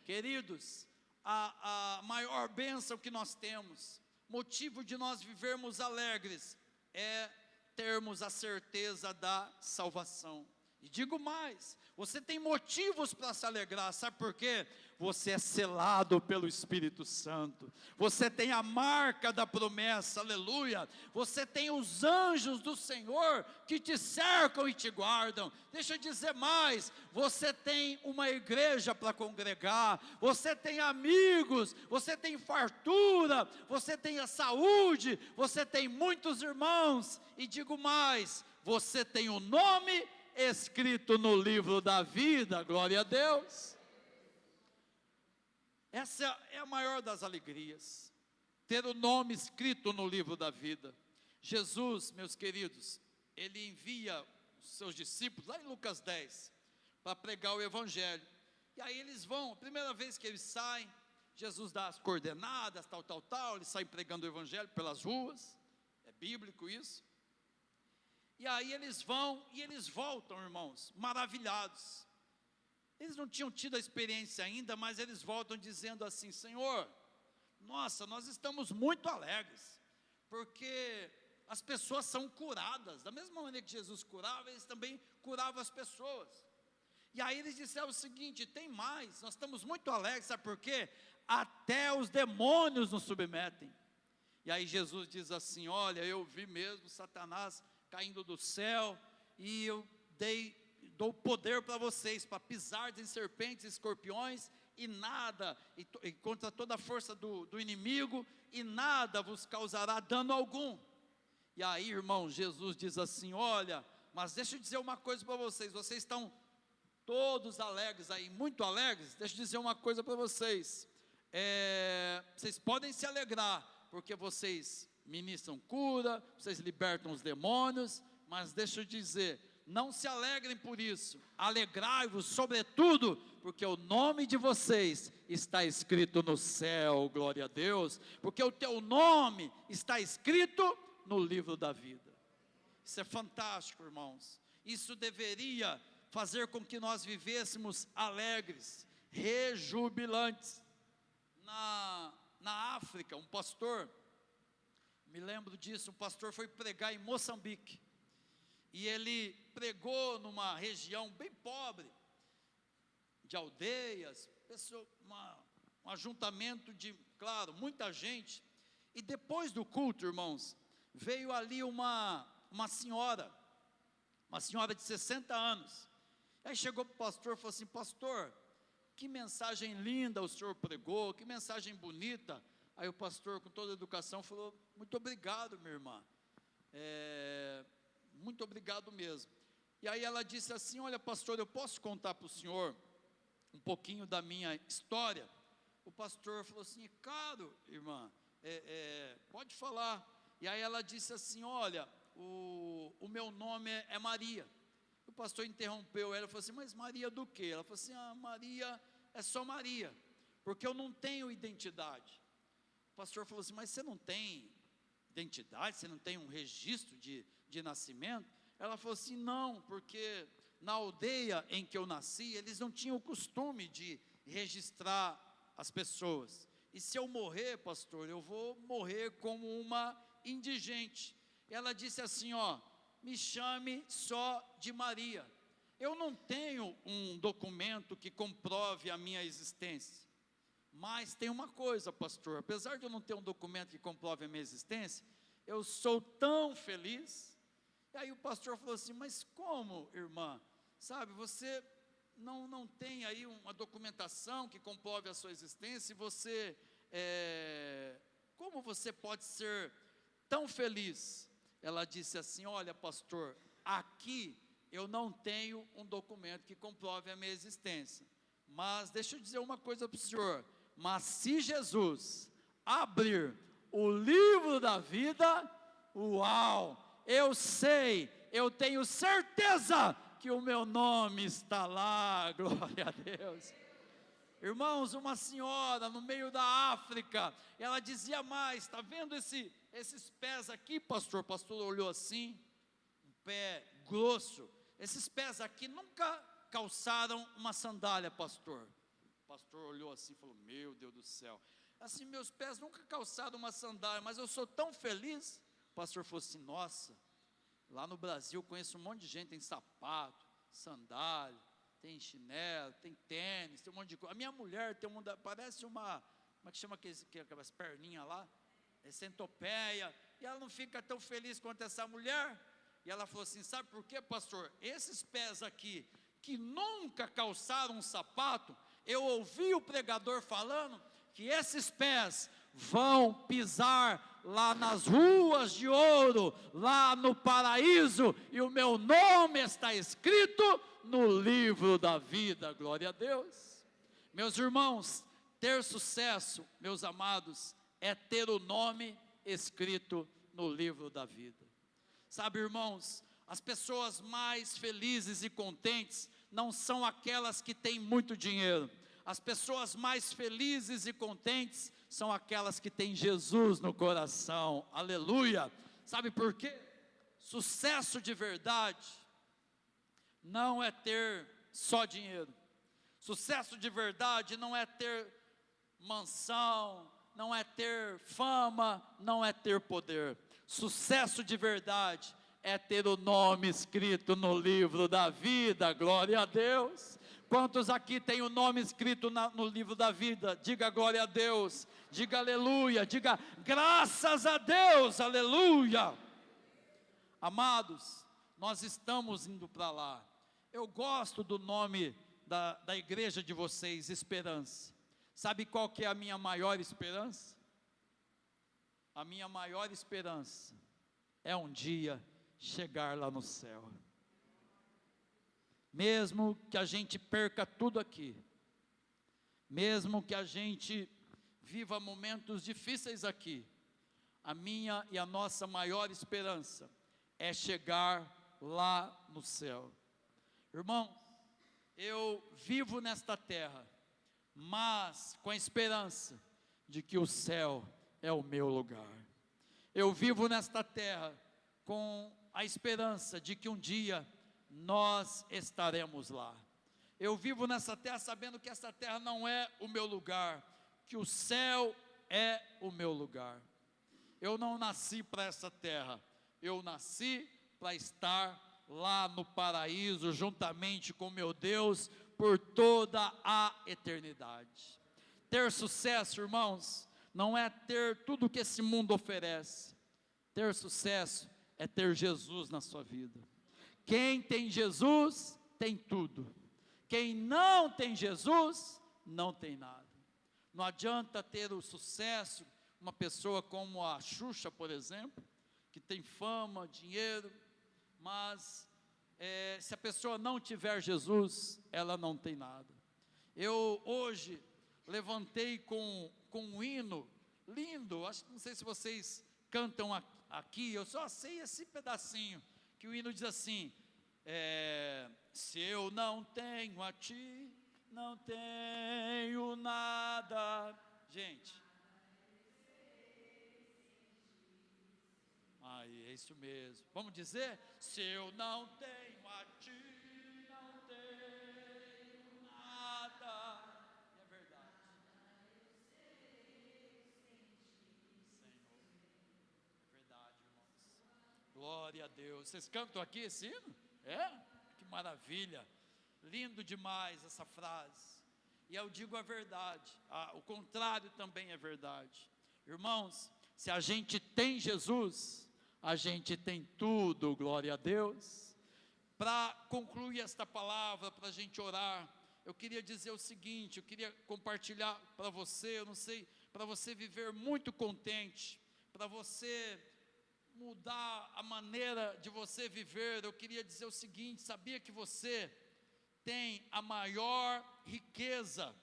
Queridos, a maior bênção que nós temos, motivo de nós vivermos alegres, é termos a certeza da salvação. E digo mais, você tem motivos para se alegrar, sabe por quê? Você é selado pelo Espírito Santo, você tem a marca da promessa, aleluia, você tem os anjos do Senhor que te cercam e te guardam. Deixa eu dizer mais, você tem uma igreja para congregar, você tem amigos, você tem fartura, você tem a saúde, você tem muitos irmãos, e digo mais, você tem o nome escrito no livro da vida, glória a Deus. Essa é a maior das alegrias, ter o nome escrito no livro da vida. Jesus, meus queridos, ele envia os seus discípulos, lá em Lucas 10, para pregar o evangelho, e aí eles vão, a primeira vez que eles saem, Jesus dá as coordenadas, tal, eles saem pregando o evangelho pelas ruas, é bíblico isso. E aí eles vão e eles voltam, irmãos, maravilhados. Eles não tinham tido a experiência ainda, mas eles voltam dizendo assim: Senhor, nossa, nós estamos muito alegres, porque as pessoas são curadas, da mesma maneira que Jesus curava, eles também curavam as pessoas. E aí eles disseram o seguinte: tem mais, nós estamos muito alegres, sabe por quê? Até os demônios nos submetem. E aí Jesus diz assim: olha, eu vi mesmo Satanás caindo do céu, e eu dou poder para vocês, para pisar em serpentes e escorpiões, e nada, e contra toda a força do inimigo, e nada vos causará dano algum. E aí, irmão, Jesus diz assim: olha, mas deixa eu dizer uma coisa para vocês, vocês estão todos alegres aí, muito alegres, deixa eu dizer uma coisa para vocês, vocês podem se alegrar, porque vocês ministram cura, vocês libertam os demônios, mas deixa eu dizer, não se alegrem por isso, alegrai-vos sobretudo, porque o nome de vocês está escrito no céu, glória a Deus, porque o teu nome está escrito no livro da vida. Isso é fantástico, irmãos, isso deveria fazer com que nós vivêssemos alegres, rejubilantes. Na África, um pastor, me lembro disso, um pastor foi pregar em Moçambique, e ele pregou numa região bem pobre, de aldeias, um ajuntamento de, claro, muita gente. E depois do culto, irmãos, veio ali uma senhora de 60 anos. Aí chegou para o pastor e falou assim: pastor, que mensagem linda o senhor pregou, que mensagem bonita. Aí o pastor, com toda a educação, falou: muito obrigado, minha irmã, muito obrigado mesmo. E aí ela disse assim: olha, pastor, eu posso contar para o senhor um pouquinho da minha história? O pastor falou assim: claro, irmã, pode falar. E aí ela disse assim: olha, o meu nome é Maria. O pastor interrompeu ela e falou assim: mas Maria do quê? Ela falou assim: Maria é só Maria, porque eu não tenho identidade. O pastor falou assim: mas você não tem identidade, você não tem um registro de nascimento? Ela falou assim: não, porque na aldeia em que eu nasci, eles não tinham o costume de registrar as pessoas. E se eu morrer, pastor, eu vou morrer como uma indigente. Ela disse assim: me chame só de Maria. Eu não tenho um documento que comprove a minha existência, mas tem uma coisa, pastor, apesar de eu não ter um documento que comprove a minha existência, eu sou tão feliz. E aí o pastor falou assim: mas como, irmã? Sabe, você não tem aí uma documentação que comprove a sua existência, e você, como você pode ser tão feliz? Ela disse assim: olha, pastor, aqui eu não tenho um documento que comprove a minha existência, mas deixa eu dizer uma coisa para o senhor: mas se Jesus abrir o livro da vida, uau, eu sei, eu tenho certeza que o meu nome está lá. Glória a Deus. Irmãos, uma senhora no meio da África, ela dizia mais: está vendo esses pés aqui, pastor? O pastor olhou assim, um pé grosso. Esses pés aqui nunca calçaram uma sandália, pastor. O pastor olhou assim e falou: meu Deus do céu, assim, meus pés nunca calçaram uma sandália, mas eu sou tão feliz. O pastor falou assim: nossa, lá no Brasil conheço um monte de gente, tem sapato, sandália, tem chinelo, tem tênis, tem um monte de coisa. A minha mulher tem parece uma, como é que chama aquelas perninhas lá? Centopeia, e ela não fica tão feliz quanto essa mulher. E ela falou assim: sabe por quê, pastor? Esses pés aqui, que nunca calçaram um sapato, eu ouvi o pregador falando que esses pés vão pisar lá nas ruas de ouro, lá no paraíso, e o meu nome está escrito no livro da vida. Glória a Deus. Meus irmãos, ter sucesso, meus amados, é ter o nome escrito no livro da vida. Sabe, irmãos, as pessoas mais felizes e contentes não são aquelas que têm muito dinheiro. As pessoas mais felizes e contentes são aquelas que têm Jesus no coração. Aleluia. Sabe por quê? Sucesso de verdade não é ter só dinheiro. Sucesso de verdade não é ter mansão, não é ter fama, não é ter poder. Sucesso de verdade é ter o nome escrito no livro da vida. Glória a Deus. Quantos aqui tem o nome escrito no livro da vida? Diga glória a Deus, diga aleluia, diga graças a Deus, aleluia. Amados, nós estamos indo para lá. Eu gosto do nome da igreja de vocês, Esperança. Sabe qual que é a minha maior esperança? A minha maior esperança é um dia chegar lá no céu. Mesmo que a gente perca tudo aqui, mesmo que a gente viva momentos difíceis aqui, a minha e a nossa maior esperança é chegar lá no céu. Irmão, eu vivo nesta terra, mas com a esperança de que o céu é o meu lugar. Eu vivo nesta terra com a esperança de que um dia nós estaremos lá. Eu vivo nessa terra sabendo que essa terra não é o meu lugar, que o céu é o meu lugar. Eu não nasci para essa terra, eu nasci para estar lá no paraíso, juntamente com meu Deus, por toda a eternidade. Ter sucesso, irmãos, não é ter tudo que esse mundo oferece. Ter sucesso é ter Jesus na sua vida. Quem tem Jesus, tem tudo. Quem não tem Jesus, não tem nada. Não adianta ter o sucesso, uma pessoa como a Xuxa, por exemplo, que tem fama, dinheiro, mas se a pessoa não tiver Jesus, ela não tem nada. Eu hoje levantei com um hino lindo, não sei se vocês cantam aqui, eu só sei esse pedacinho, que o hino diz assim, se eu não tenho a ti, não tenho nada. Gente, aí é isso mesmo, vamos dizer, se eu não tenho a ti, não tenho nada, e é verdade, Senhor, é verdade, irmãos, glória a Deus. Vocês cantam aqui esse hino? Que maravilha, lindo demais essa frase, e eu digo a verdade, o contrário também é verdade, irmãos, se a gente tem Jesus, a gente tem tudo, glória a Deus. Para concluir esta palavra, para a gente orar, eu queria dizer o seguinte, eu queria compartilhar para você, eu não sei, para você viver muito contente, para você mudar a maneira de você viver, eu queria dizer o seguinte, sabia que você tem a maior riqueza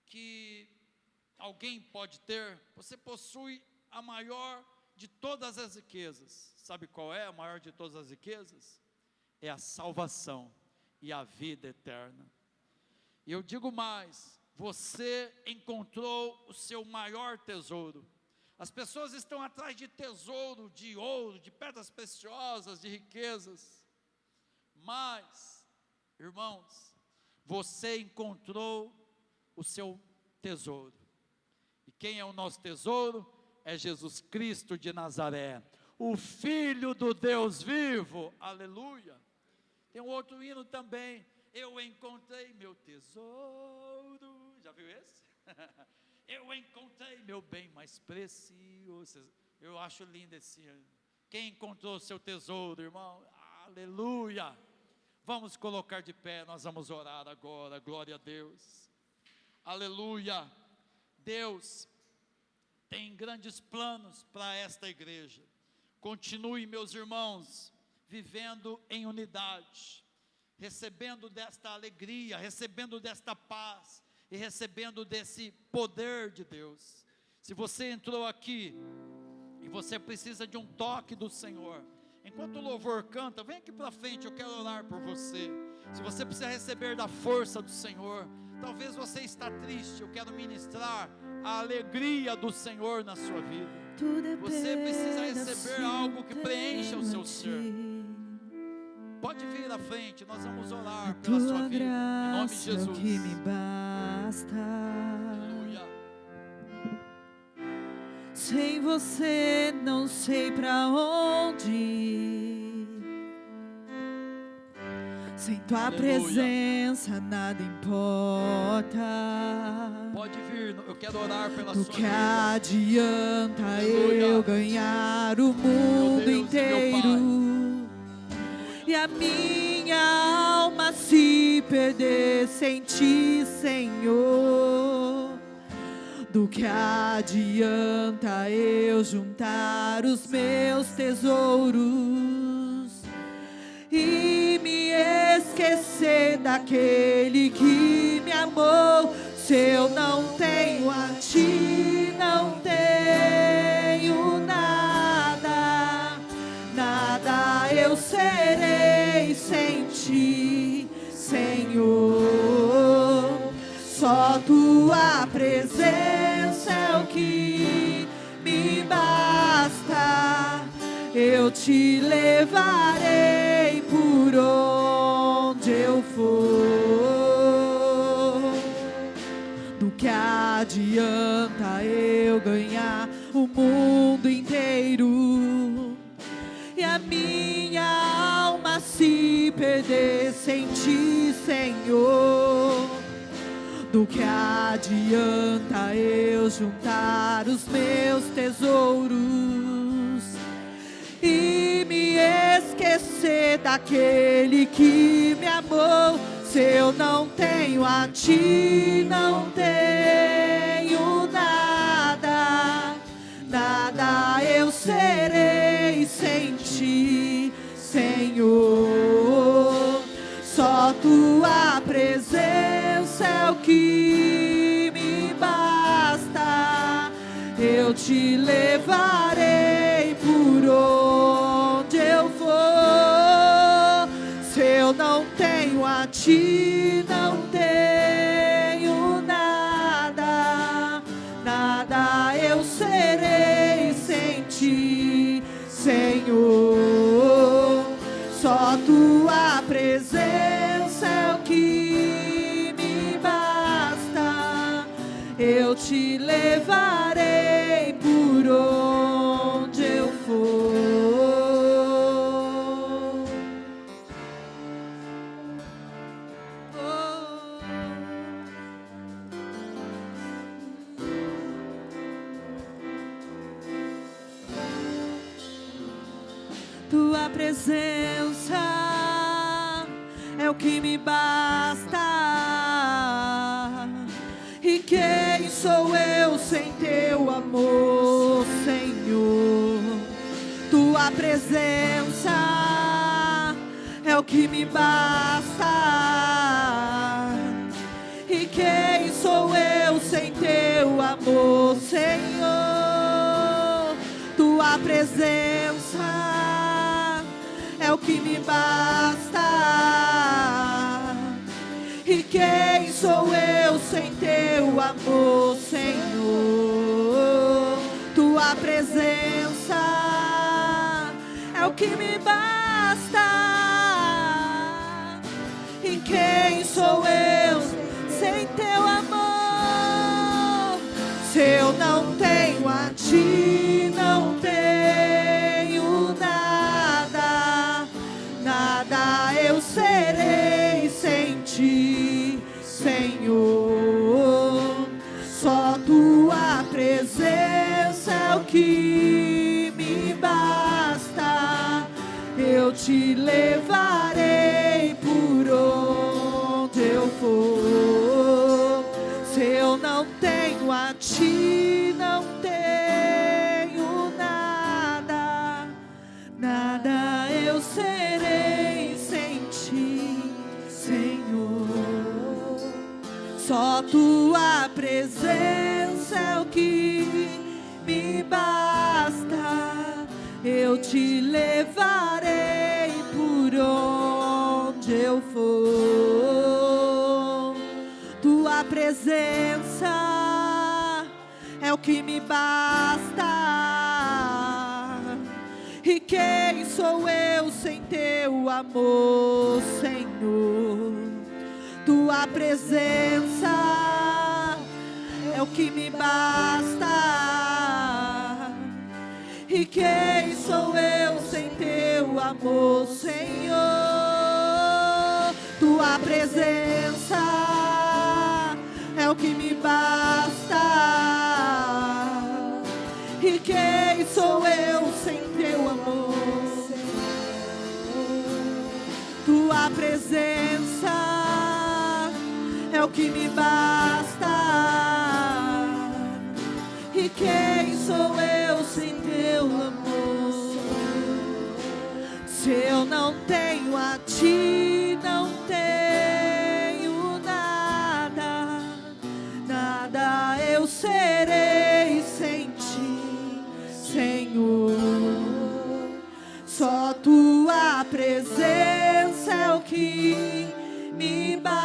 que alguém pode ter? Você possui a maior de todas as riquezas. Sabe qual é a maior de todas as riquezas? É a salvação e a vida eterna. E eu digo mais, você encontrou o seu maior tesouro. As pessoas estão atrás de tesouro, de ouro, de pedras preciosas, de riquezas, mas, irmãos, você encontrou o seu tesouro. E quem é o nosso tesouro? É Jesus Cristo de Nazaré, o Filho do Deus vivo, aleluia. Tem um outro hino também, eu encontrei meu tesouro, já viu esse? Eu encontrei meu bem mais precioso, eu acho lindo esse hino. Quem encontrou seu tesouro, irmão? Aleluia. Vamos colocar de pé, nós vamos orar agora, glória a Deus, aleluia. Deus tem grandes planos para esta igreja. Continue, meus irmãos, vivendo em unidade, recebendo desta alegria, recebendo desta paz e recebendo desse poder de Deus. Se você entrou aqui e você precisa de um toque do Senhor, enquanto o louvor canta, vem aqui para frente, eu quero orar por você. Se você precisa receber da força do Senhor, talvez você está triste, eu quero ministrar a alegria do Senhor na sua vida. Você precisa receber algo que preencha o seu ser. Pode vir à frente, nós vamos orar pela sua vida, em nome de Jesus. O que me basta. Aleluia. Sem você não sei pra onde ir. Sem tua presença nada importa. Pode vir, eu quero orar pela Do sua que vida. adianta Aleluia. eu ganhar o mundo Deus e meu inteiro e a minha alma se perder sem ti, Senhor? Do que adianta eu juntar os meus tesouros e me esquecer daquele que me amou? Se eu não tenho a ti, não tenho nada, nada eu serei sem ti, Senhor. Só tua presença é o que me basta. Eu te levarei por onde eu for. Do que adianta eu ganhar o mundo inteiro e a minha alma se perder sem ti, Senhor? Do que adianta eu juntar os meus tesouros e me esquecer daquele que me amou? Se eu não tenho a ti, não tenho nada, nada eu serei sem ti, Senhor. Só tua presença é o que me basta. Eu te levarei por onde eu for. Se eu não tenho a ti, não tenho nada, nada eu serei sem ti, Senhor. Só tua presença é o que me basta. Eu te levarei por onde eu for. Tua presença é o que me basta. E quem sou eu sem teu amor, Senhor? Tua presença é o que me basta. E quem sou eu sem teu amor, Senhor? Tua presença é o que me basta. E quem sou eu sem teu amor, Senhor? Tua presença é o que me basta. E quem sou eu sem teu amor? Se eu não tenho a ti, não tenho nada, nada eu serei sem ti, Senhor. Só tua presença é o que me basta. Eu te levarei por onde eu for. Se eu não tenho a ti, não tenho nada, nada eu serei sem ti, Senhor. Só tua presença é o que me basta. Eu te levarei por onde eu for. Tua presença é o que me basta. E quem sou eu sem teu amor, Senhor? Tua presença é o que me basta. E quem sou eu sem teu amor, Senhor? Tua presença é o que me basta. E quem sou eu sem teu amor, Senhor? Tua presença é o que me basta. E quem sou eu sem teu amor? Se eu não tenho a ti, não tenho nada, nada eu serei sem ti, Senhor. Só tua presença é o que me basta.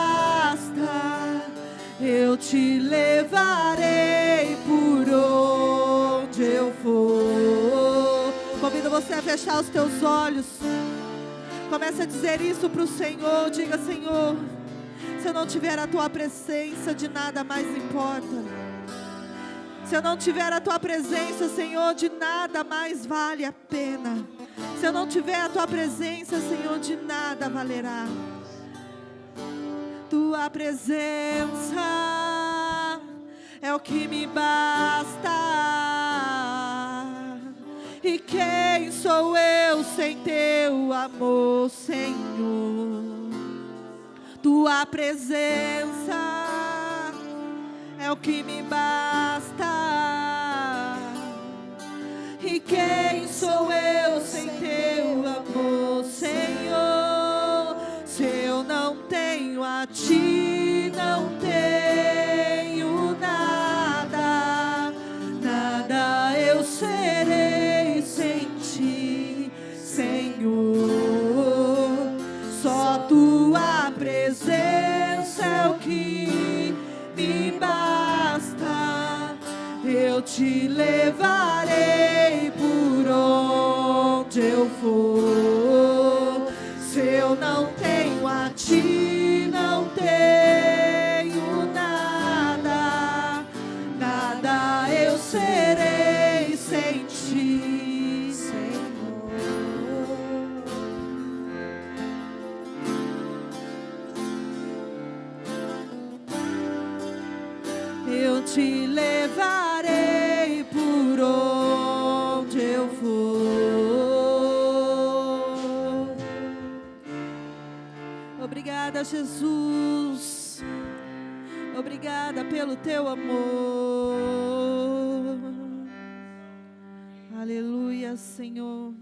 Eu te levarei por onde eu for. Convido você a fechar os teus olhos. Comece a dizer isso para o Senhor. Diga: Senhor, se eu não tiver a tua presença, de nada mais importa. Se eu não tiver a tua presença, Senhor, de nada mais vale a pena. Se eu não tiver a tua presença, Senhor, de nada valerá. Tua tua presença é o que me basta. E quem sou eu sem teu amor, Senhor? Tua presença é o que me basta. E quem sou eu sem teu amor, Senhor? Se eu não tenho a ti, não tenho nada, nada eu serei sem ti, Senhor. Só tua presença é o que me basta. Eu te levarei por onde eu for. Se eu não tenho a ti, não tenho nada, nada eu serei sem ti, Senhor. Eu te levarei por onde eu for. Obrigada, Jesus. Obrigada pelo teu amor. Aleluia, Senhor.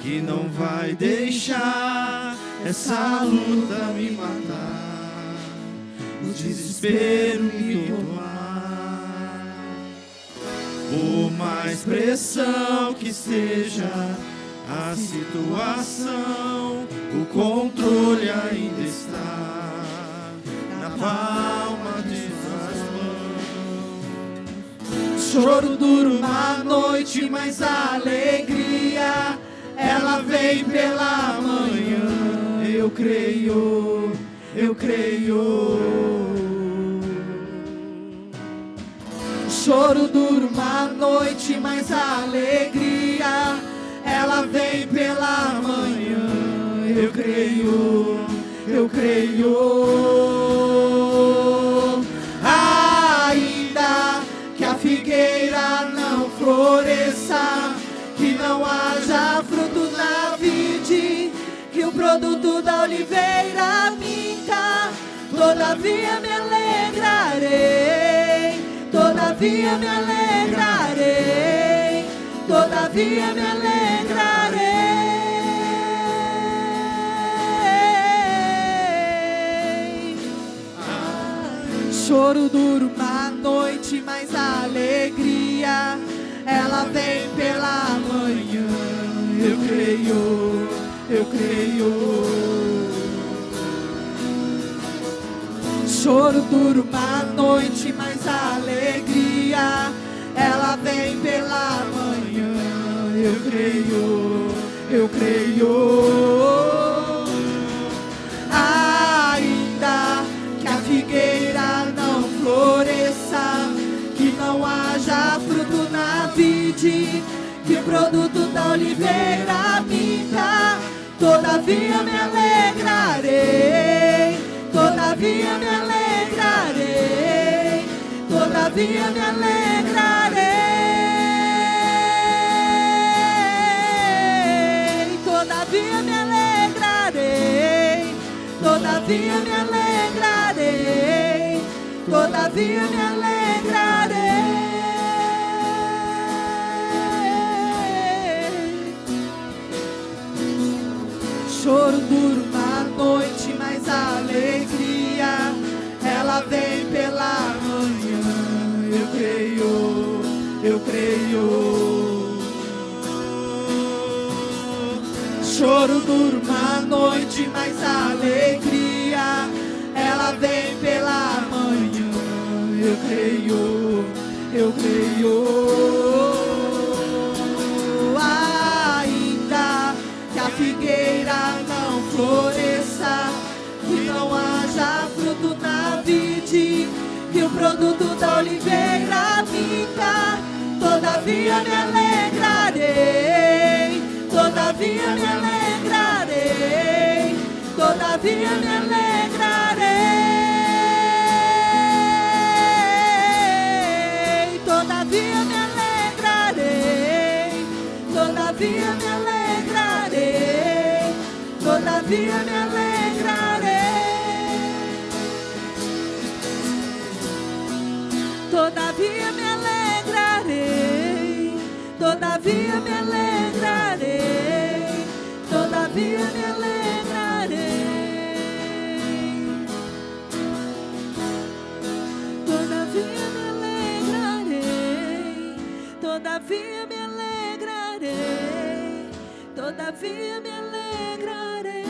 Que não vai deixar essa luta me matar, o desespero me tomar. Por mais pressão que seja a situação, o controle ainda está na palma de suas mãos. Choro dura uma noite, mas a alegria ela vem pela manhã. Eu creio, eu creio. Choro dura uma noite, mas a alegria ela vem pela manhã. Eu creio, eu creio. Ainda que a figueira não floresça, que não haja fruto na vide, que o produto da oliveira minta, todavia me alegrarei, todavia me alegrarei, todavia me alegrarei. Choro dura uma noite, mas a alegria ela vem pela manhã. Eu creio, eu creio. Choro dura uma noite, mas a alegria ela vem pela manhã. Eu creio, eu creio. Ainda que a figueira não floresça, que não haja fruto na vide, que o produto da oliveira minta, todavia me alegrarei, todavia me alegrarei, todavia me alegrarei, todavia me alegrarei, todavia me alegrarei, todavia me alegrarei. Choro dura uma noite, mas a alegria ela vem pela manhã. Eu creio, eu creio. Choro dura uma noite, mas a alegria ela vem pela manhã. Eu creio, eu creio. Ainda que a produto da oliveira minta. Todavia me alegrarei, todavia me alegrarei, todavia me alegrarei, todavia me alegrarei, todavia me alegrarei, todavia me alegrarei, todavia me alegrarei, todavia me alegrarei, todavia me alegrarei, todavia me alegrarei, todavia me alegrarei, todavia me alegrarei,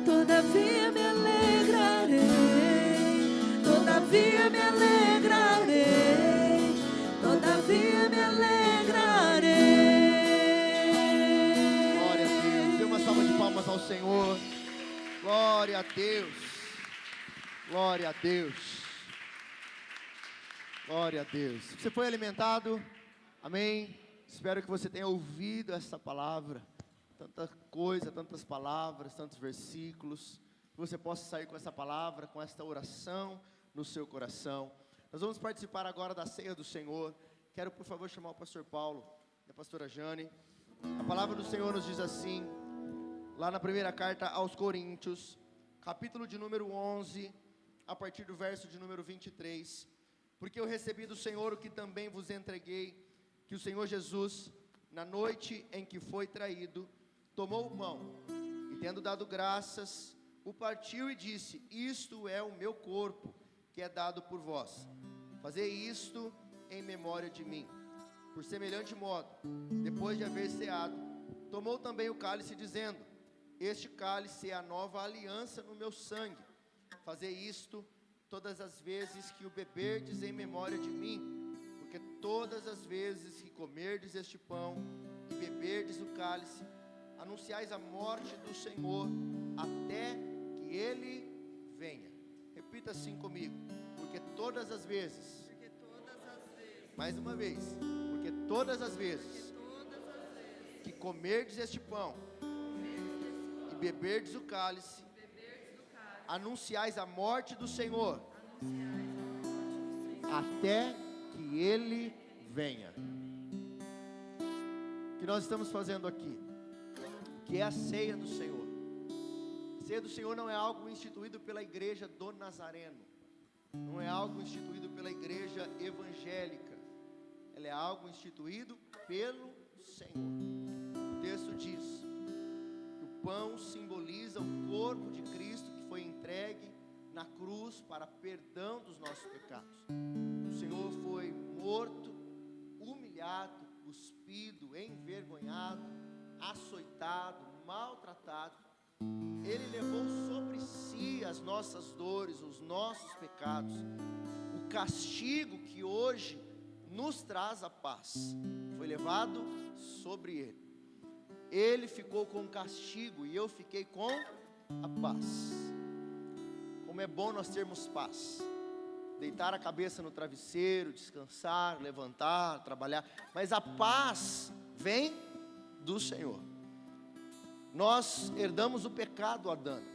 todavia me alegrarei, todavia me alegrarei, todavia me alegrarei. Glória a Deus. Dê uma salva de palmas ao Senhor. Glória a Deus. Glória a Deus. Glória a Deus. Você foi alimentado? Amém? Espero que você tenha ouvido essa palavra. Tanta coisa, tantas palavras, tantos versículos. Que você possa sair com essa palavra, com esta oração no seu coração. Nós vamos participar agora da ceia do Senhor. Quero, por favor, chamar o pastor Paulo e a pastora Jane. A palavra do Senhor nos diz assim, lá na primeira carta aos Coríntios, capítulo de número 11, a partir do verso de número 23. Porque eu recebi do Senhor o que também vos entreguei, que o Senhor Jesus, na noite em que foi traído, tomou o pão, e tendo dado graças, o partiu e disse: isto é o meu corpo, que é dado por vós. Fazei isto em memória de mim. Por semelhante modo, depois de haver ceado, tomou também o cálice, dizendo: este cálice é a nova aliança no meu sangue. Fazei isto todas as vezes que o beberdes em memória de mim, porque todas as vezes que comerdes este pão e beberdes o cálice, anunciais a morte do Senhor até que Ele venha. Repita assim comigo: porque todas as vezes, mais uma vez, porque todas as vezes que comerdes este pão e beberdes o cálice, anunciais a morte do Senhor até que Ele venha. O que nós estamos fazendo aqui? Que é a ceia do Senhor. A ceia do Senhor não é algo instituído pela igreja do Nazareno, não é algo instituído pela igreja evangélica, ela é algo instituído pelo Senhor. O texto diz que o pão simboliza o corpo de Cristo que foi entregue na cruz para perdão dos nossos pecados. O Senhor foi morto, humilhado, cuspido, envergonhado, açoitado, maltratado. Ele levou sobre si as nossas dores, os nossos pecados. O castigo que hoje nos traz a paz foi levado sobre Ele. Ele ficou com o castigo e eu fiquei com a paz. Como é bom nós termos paz. Deitar a cabeça no travesseiro, descansar, levantar, trabalhar. Mas a paz vem do Senhor. Nós herdamos o pecado adâmico.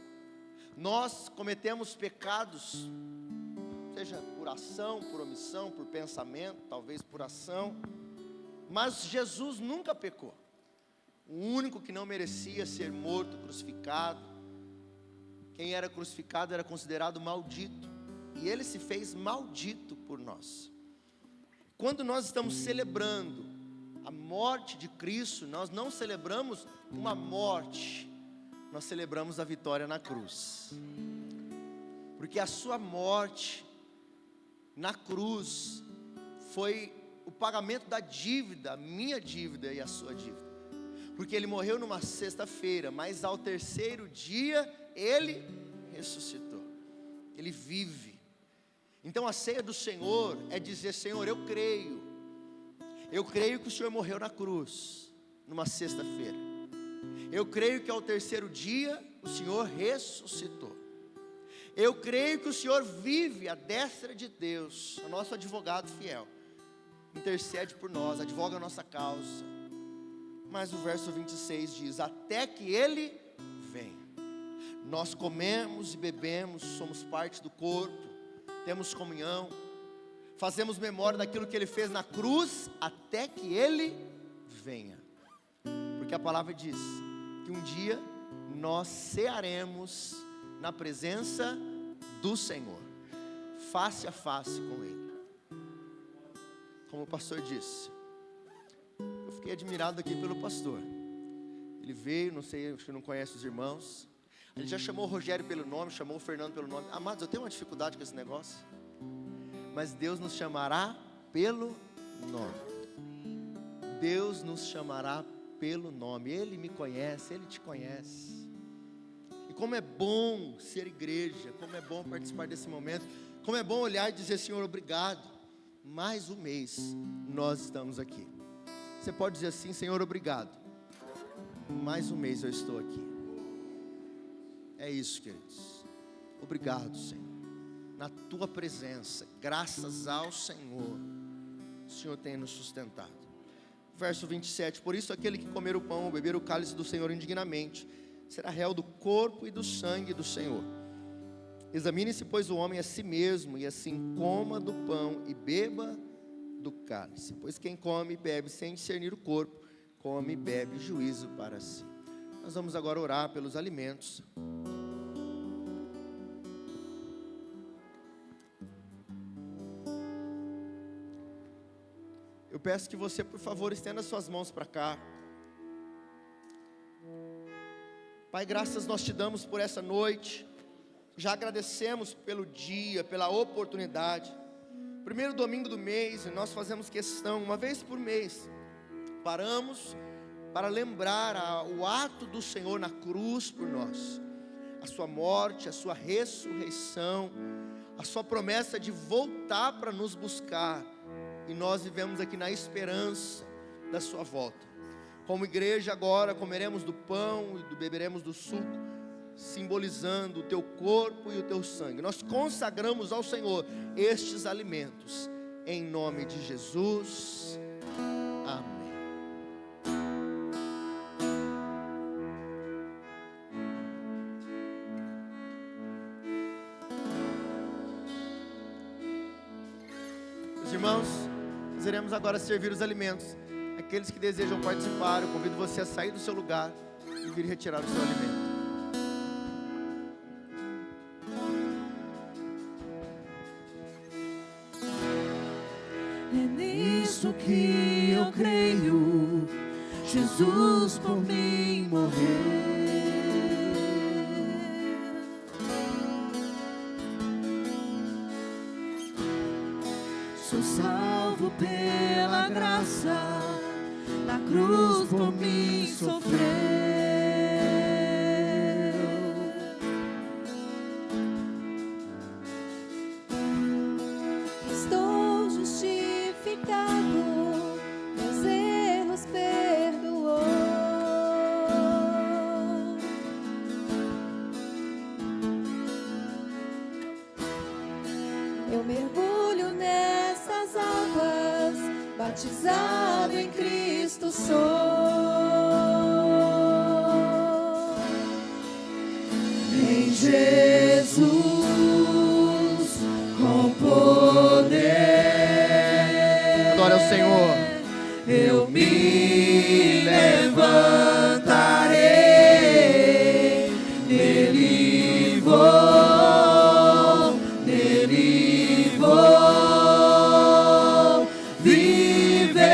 Nós cometemos pecados, seja por ação, por omissão, por pensamento, talvez por ação. Mas Jesus nunca pecou. O único que não merecia ser morto, crucificado. Quem era crucificado era considerado maldito. E Ele se fez maldito por nós. Quando nós estamos celebrando a morte de Cristo, nós não celebramos uma morte, nós celebramos a vitória na cruz. Porque a sua morte na cruz foi o pagamento da dívida, a minha dívida e a sua dívida. Porque Ele morreu numa sexta-feira, mas ao terceiro dia Ele ressuscitou. Ele vive. Então a ceia do Senhor é dizer: Senhor, eu creio que o Senhor morreu na cruz, numa sexta-feira. Eu creio que ao terceiro dia o Senhor ressuscitou. Eu creio que o Senhor vive à destra de Deus, o nosso advogado fiel, intercede por nós, advoga a nossa causa. Mas o verso 26 diz: até que Ele venha. Nós comemos e bebemos, somos parte do corpo, temos comunhão, fazemos memória daquilo que Ele fez na cruz, até que Ele venha. Porque a palavra diz que um dia nós cearemos na presença do Senhor, face a face com Ele. Como o pastor disse, eu fiquei admirado aqui pelo pastor. Ele veio, não sei, acho que não conhece os irmãos. Ele já chamou o Rogério pelo nome, chamou o Fernando pelo nome. Amados, eu tenho uma dificuldade com esse negócio. Mas Deus nos chamará pelo nome. Deus nos chamará pelo nome. Ele me conhece, Ele te conhece. E como é bom ser igreja, como é bom participar desse momento, como é bom olhar e dizer: Senhor, obrigado. Mais um mês nós estamos aqui. Você pode dizer assim: Senhor, obrigado. Mais um mês eu estou aqui. É isso, queridos. Obrigado, Senhor. Na tua presença, graças ao Senhor, o Senhor tem nos sustentado. Verso 27: por isso aquele que comer o pão ou beber o cálice do Senhor indignamente será réu do corpo e do sangue do Senhor. Examine-se, pois, o homem a si mesmo, e assim coma do pão e beba do cálice. Pois quem come e bebe sem discernir o corpo, come e bebe juízo para si. Nós vamos agora orar pelos alimentos. Eu peço que você, por favor, estenda suas mãos para cá. Pai, graças nós te damos por essa noite. Já agradecemos pelo dia, pela oportunidade. Primeiro domingo do mês, e nós fazemos questão, uma vez por mês, paramos para lembrar o ato do Senhor na cruz por nós. A sua morte, a sua ressurreição, a sua promessa de voltar para nos buscar. E nós vivemos aqui na esperança da sua volta. Como igreja agora comeremos do pão e beberemos do suco, simbolizando o teu corpo e o teu sangue. Nós consagramos ao Senhor estes alimentos, em nome de Jesus, amém. Meus irmãos, nós iremos agora servir os alimentos. Aqueles que desejam participar, eu convido você a sair do seu lugar e vir retirar o seu alimento. É nisso que eu creio, Jesus por mim morreu. Sou salvo pela graça, na cruz por mim sofreu. Estou justificado, meus erros perdoou. Eu mergulho nessas águas, batizado em Cristo sou. Em Jesus com poder. Adore ao Senhor. Eu me levantarei, nele vou, nele vou viver.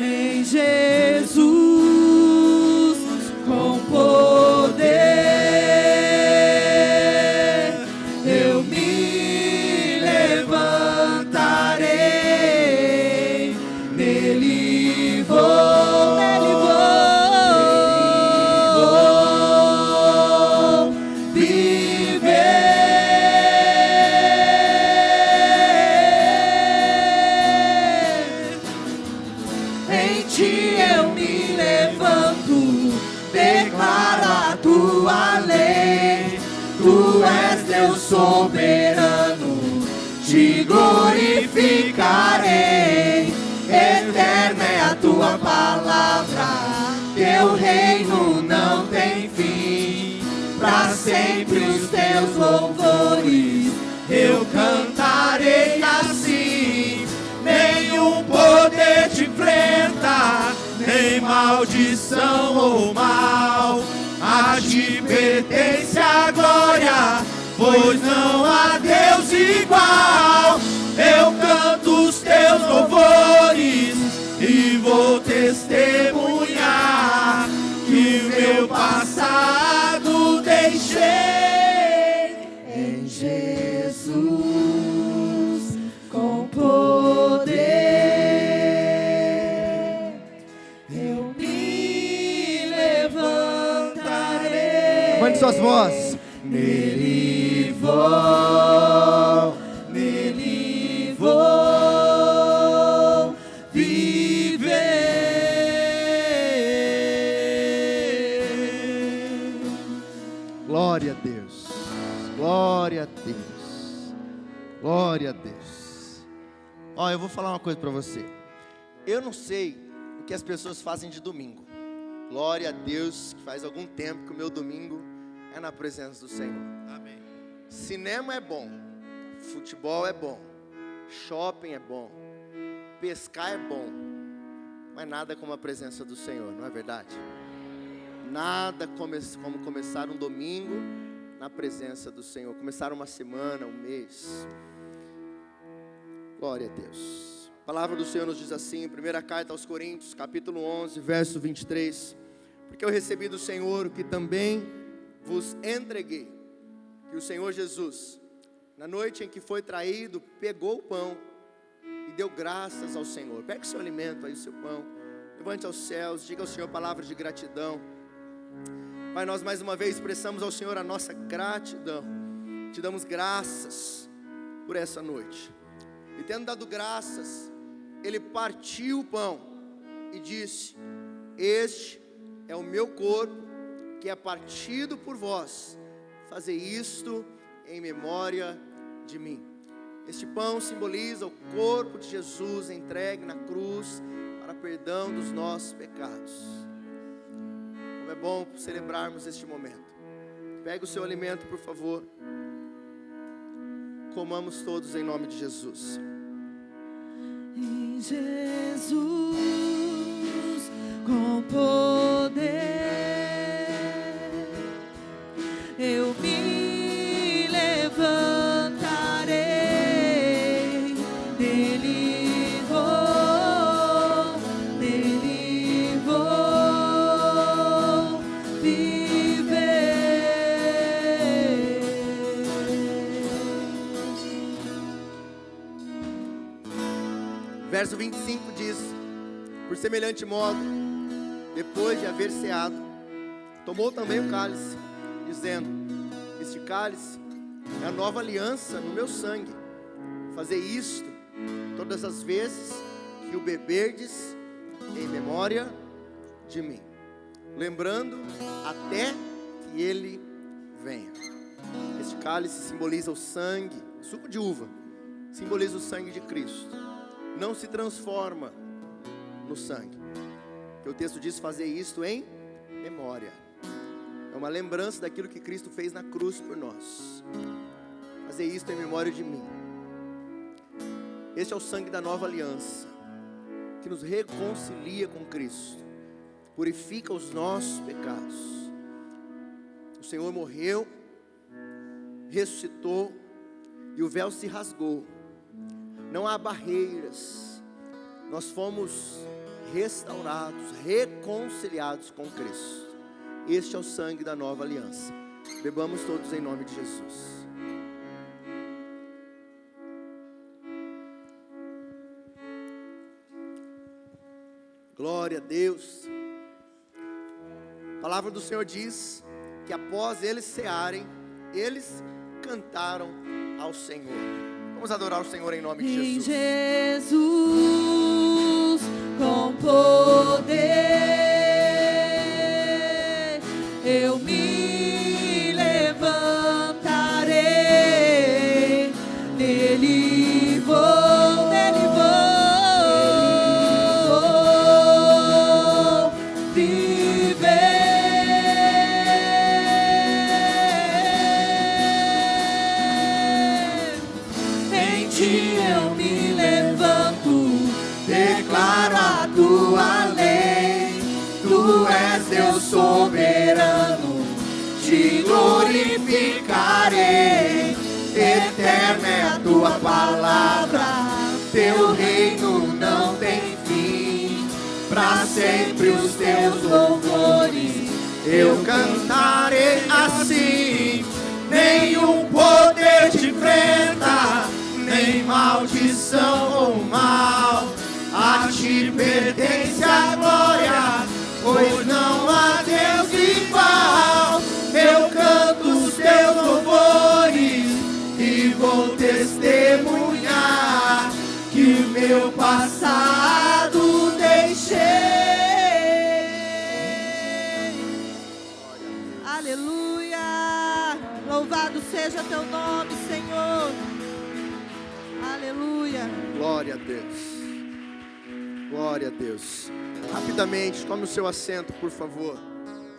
Em Jesus com poder, eu me levantarei. lei. Tu és Deus soberano, te glorificarei. Eterna é a tua palavra, teu reino não tem fim. Pra sempre os teus louvores eu cantarei assim. Nenhum poder te enfrenta, nem maldição ou mal. A ti pertence a glória, pois não há Deus igual. Eu canto os teus louvores e vou testemunhar que o meu passado deixei em Jesus com poder. Eu me levantarei. Levante suas vozes. Nele vou, nele vou viver. Glória a Deus. Glória a Deus. Glória a Deus. Ó, eu vou falar uma coisa para você. Eu não sei o que as pessoas fazem de domingo. Glória a Deus, que faz algum tempo que o meu domingo é na presença do Senhor. Amém. Cinema é bom, futebol é bom, shopping é bom, pescar é bom, mas nada como a presença do Senhor, não é verdade? Nada como começar um domingo na presença do Senhor, começar uma semana, um mês. Glória a Deus. A palavra do Senhor nos diz assim, primeira carta aos Coríntios, capítulo 11, verso 23. Porque eu recebi do Senhor o que também vos entreguei, que o Senhor Jesus, na noite em que foi traído, pegou o pão e deu graças ao Senhor. Pegue o seu alimento aí, o seu pão, levante aos céus, diga ao Senhor palavras de gratidão. Pai, nós mais uma vez expressamos ao Senhor a nossa gratidão, te damos graças por essa noite. E tendo dado graças, Ele partiu o pão e disse: este é o meu corpo, que é partido por vós, fazei isto em memória de mim. Este pão simboliza o corpo de Jesus entregue na cruz para perdão dos nossos pecados. Como é bom celebrarmos este momento. Pegue o seu alimento, por favor. Comamos todos em nome de Jesus. Em Jesus, com poder, eu me levantarei. Nele vou viver. Verso 25 diz: por semelhante modo, depois de haver ceado, tomou também o cálice, dizendo: este cálice é a nova aliança no meu sangue. Fazei isto todas as vezes que o beberdes em memória de mim, lembrando até que ele venha. Este cálice simboliza o sangue, suco de uva, simboliza o sangue de Cristo. Não se transforma no sangue, que o texto diz: fazer isto em memória. É uma lembrança daquilo que Cristo fez na cruz por nós. Fazer isto em memória de mim. Este é o sangue da nova aliança, que nos reconcilia com Cristo, purifica os nossos pecados. O Senhor morreu, ressuscitou e o véu se rasgou. Não há barreiras. Nós fomos restaurados, reconciliados com Cristo. Este é o sangue da nova aliança. Bebamos todos em nome de Jesus. Glória a Deus. A palavra do Senhor diz que após eles cearem, eles cantaram ao Senhor. Vamos adorar o Senhor em nome de Em Jesus. Jesus, com poder, eu me soberano, te glorificarei. Eterna é a tua palavra, teu reino não tem fim. Pra sempre os teus louvores eu cantarei assim. Nenhum poder te enfrenta, nem maldição ou mal. A ti pertence a glória, pois não há Deus igual. Eu canto os teus louvores e vou testemunhar que meu passado deixei. Aleluia! Louvado seja teu nome, Senhor. Aleluia. Glória a Deus. Glória a Deus. Rapidamente, tome o seu assento, por favor.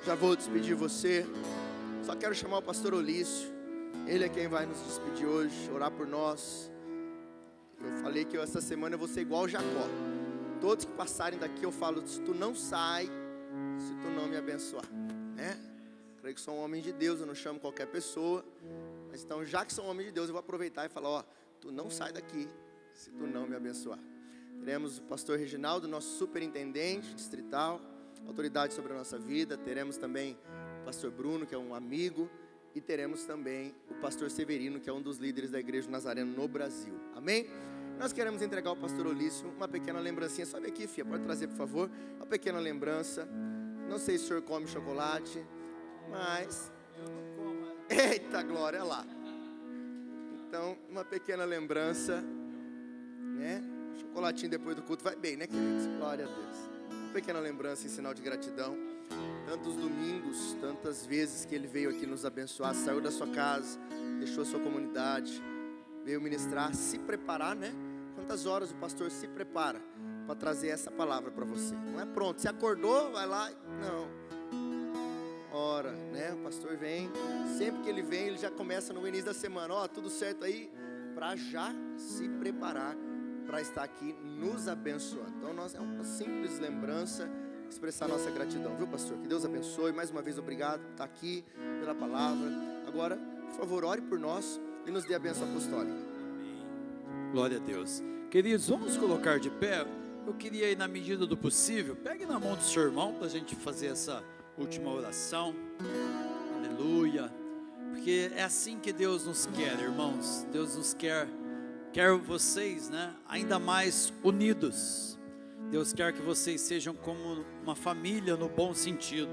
Já vou despedir você. Só quero chamar o pastor Olício. Ele é quem vai nos despedir hoje, orar por nós. Eu falei que essa semana eu vou ser igual Jacó. Todos que passarem daqui eu falo, se tu não sai, se tu não me abençoar, né? Creio que sou um homem de Deus, eu não chamo qualquer pessoa. Mas então, já que sou um homem de Deus, eu vou aproveitar e falar, ó, tu não sai daqui, se tu não me abençoar. Teremos o pastor Reginaldo, nosso superintendente distrital, autoridade sobre a nossa vida. Teremos também o pastor Bruno, que é um amigo. E teremos também o pastor Severino, que é um dos líderes da Igreja Nazareno no Brasil. Amém? Nós queremos entregar ao pastor Olício uma pequena lembrancinha. Sobe aqui, filha, pode trazer, por favor. Uma pequena lembrança. Não sei se o senhor come chocolate, mas... Eita, glória, olha lá. Então, uma pequena lembrança, né? Chocolatinho depois do culto vai bem, né, queridos? Glória a Deus. Uma pequena lembrança em sinal de gratidão. Tantos domingos, tantas vezes que ele veio aqui nos abençoar, saiu da sua casa, deixou a sua comunidade, veio ministrar, se preparar, né? Quantas horas o pastor se prepara para trazer essa palavra para você? Não é pronto, você acordou, vai lá, não. Ora, né? O pastor vem, sempre que ele vem, ele já começa no início da semana, ó, tudo certo aí, para já se preparar para estar aqui nos abençoando. Então, é uma simples lembrança, expressar nossa gratidão, viu, pastor? Que Deus abençoe, mais uma vez obrigado por estar aqui, pela palavra. Agora, por favor, ore por nós e nos dê a bênção apostólica. Amém. Glória a Deus. Queridos, vamos colocar de pé. Eu queria ir na medida do possível, pegue na mão do seu irmão para a gente fazer essa última oração. Aleluia. Porque é assim que Deus nos quer, irmãos. Deus nos quer vocês, né, ainda mais unidos. Deus quer que vocês sejam como uma família no bom sentido,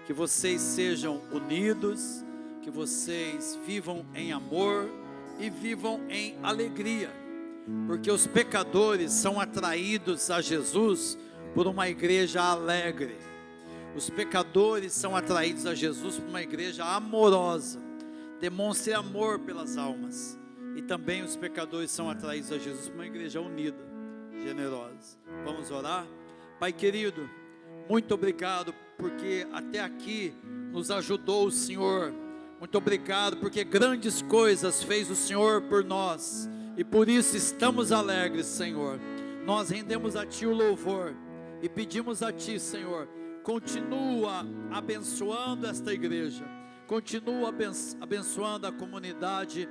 que vocês sejam unidos, que vocês vivam em amor e vivam em alegria, porque os pecadores são atraídos a Jesus por uma igreja alegre. Os pecadores são atraídos a Jesus por uma igreja amorosa. Demonstre amor pelas almas. E também os pecadores são atraídos a Jesus por uma igreja unida, generosa. Vamos orar? Pai querido, muito obrigado porque até aqui nos ajudou o Senhor. Muito obrigado porque grandes coisas fez o Senhor por nós. E por isso estamos alegres, Senhor. Nós rendemos a Ti o louvor e pedimos a Ti, Senhor, continua abençoando esta igreja. Continua abençoando a comunidade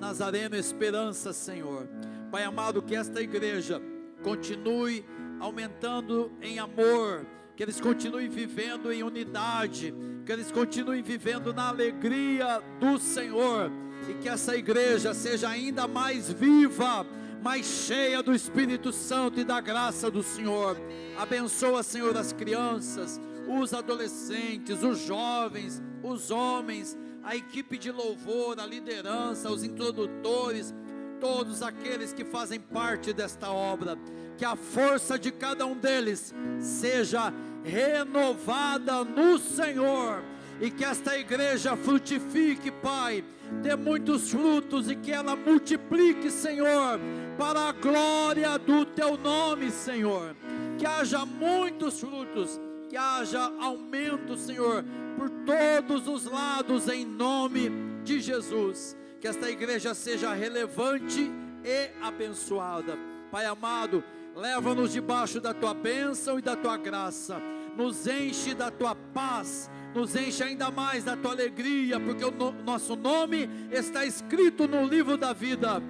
Nazareno Esperança, Senhor. Pai amado, que esta igreja continue aumentando em amor, que eles continuem vivendo em unidade, que eles continuem vivendo na alegria do Senhor, e que essa igreja seja ainda mais viva, mais cheia do Espírito Santo e da graça do Senhor. Abençoa, Senhor, as crianças, os adolescentes, os jovens, os homens, a equipe de louvor, a liderança, os introdutores, todos aqueles que fazem parte desta obra. Que a força de cada um deles seja renovada no Senhor, e que esta igreja frutifique, Pai, dê muitos frutos e que ela multiplique, Senhor, para a glória do Teu nome, Senhor. Que haja muitos frutos, que haja aumento, Senhor, por todos os lados, em nome de Jesus. Que esta igreja seja relevante e abençoada. Pai amado, leva-nos debaixo da Tua bênção e da Tua graça. nos enche da tua paz, nos enche ainda mais da tua alegria, porque o nosso nome está escrito no livro da vida.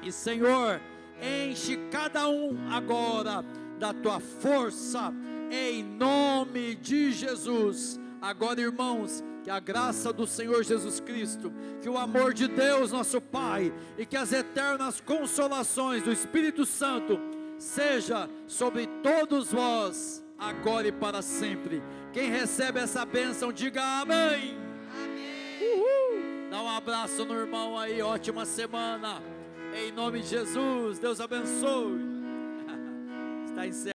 E Senhor, enche cada um agora da tua força, em nome de Jesus. Agora, irmãos, que a graça do Senhor Jesus Cristo, que o amor de Deus nosso Pai, e que as eternas consolações do Espírito Santo, seja sobre todos vós, agora e para sempre. Quem recebe essa bênção, diga amém. Amém. Dá um abraço no irmão aí, ótima semana, em nome de Jesus, Deus abençoe. Está encerrado.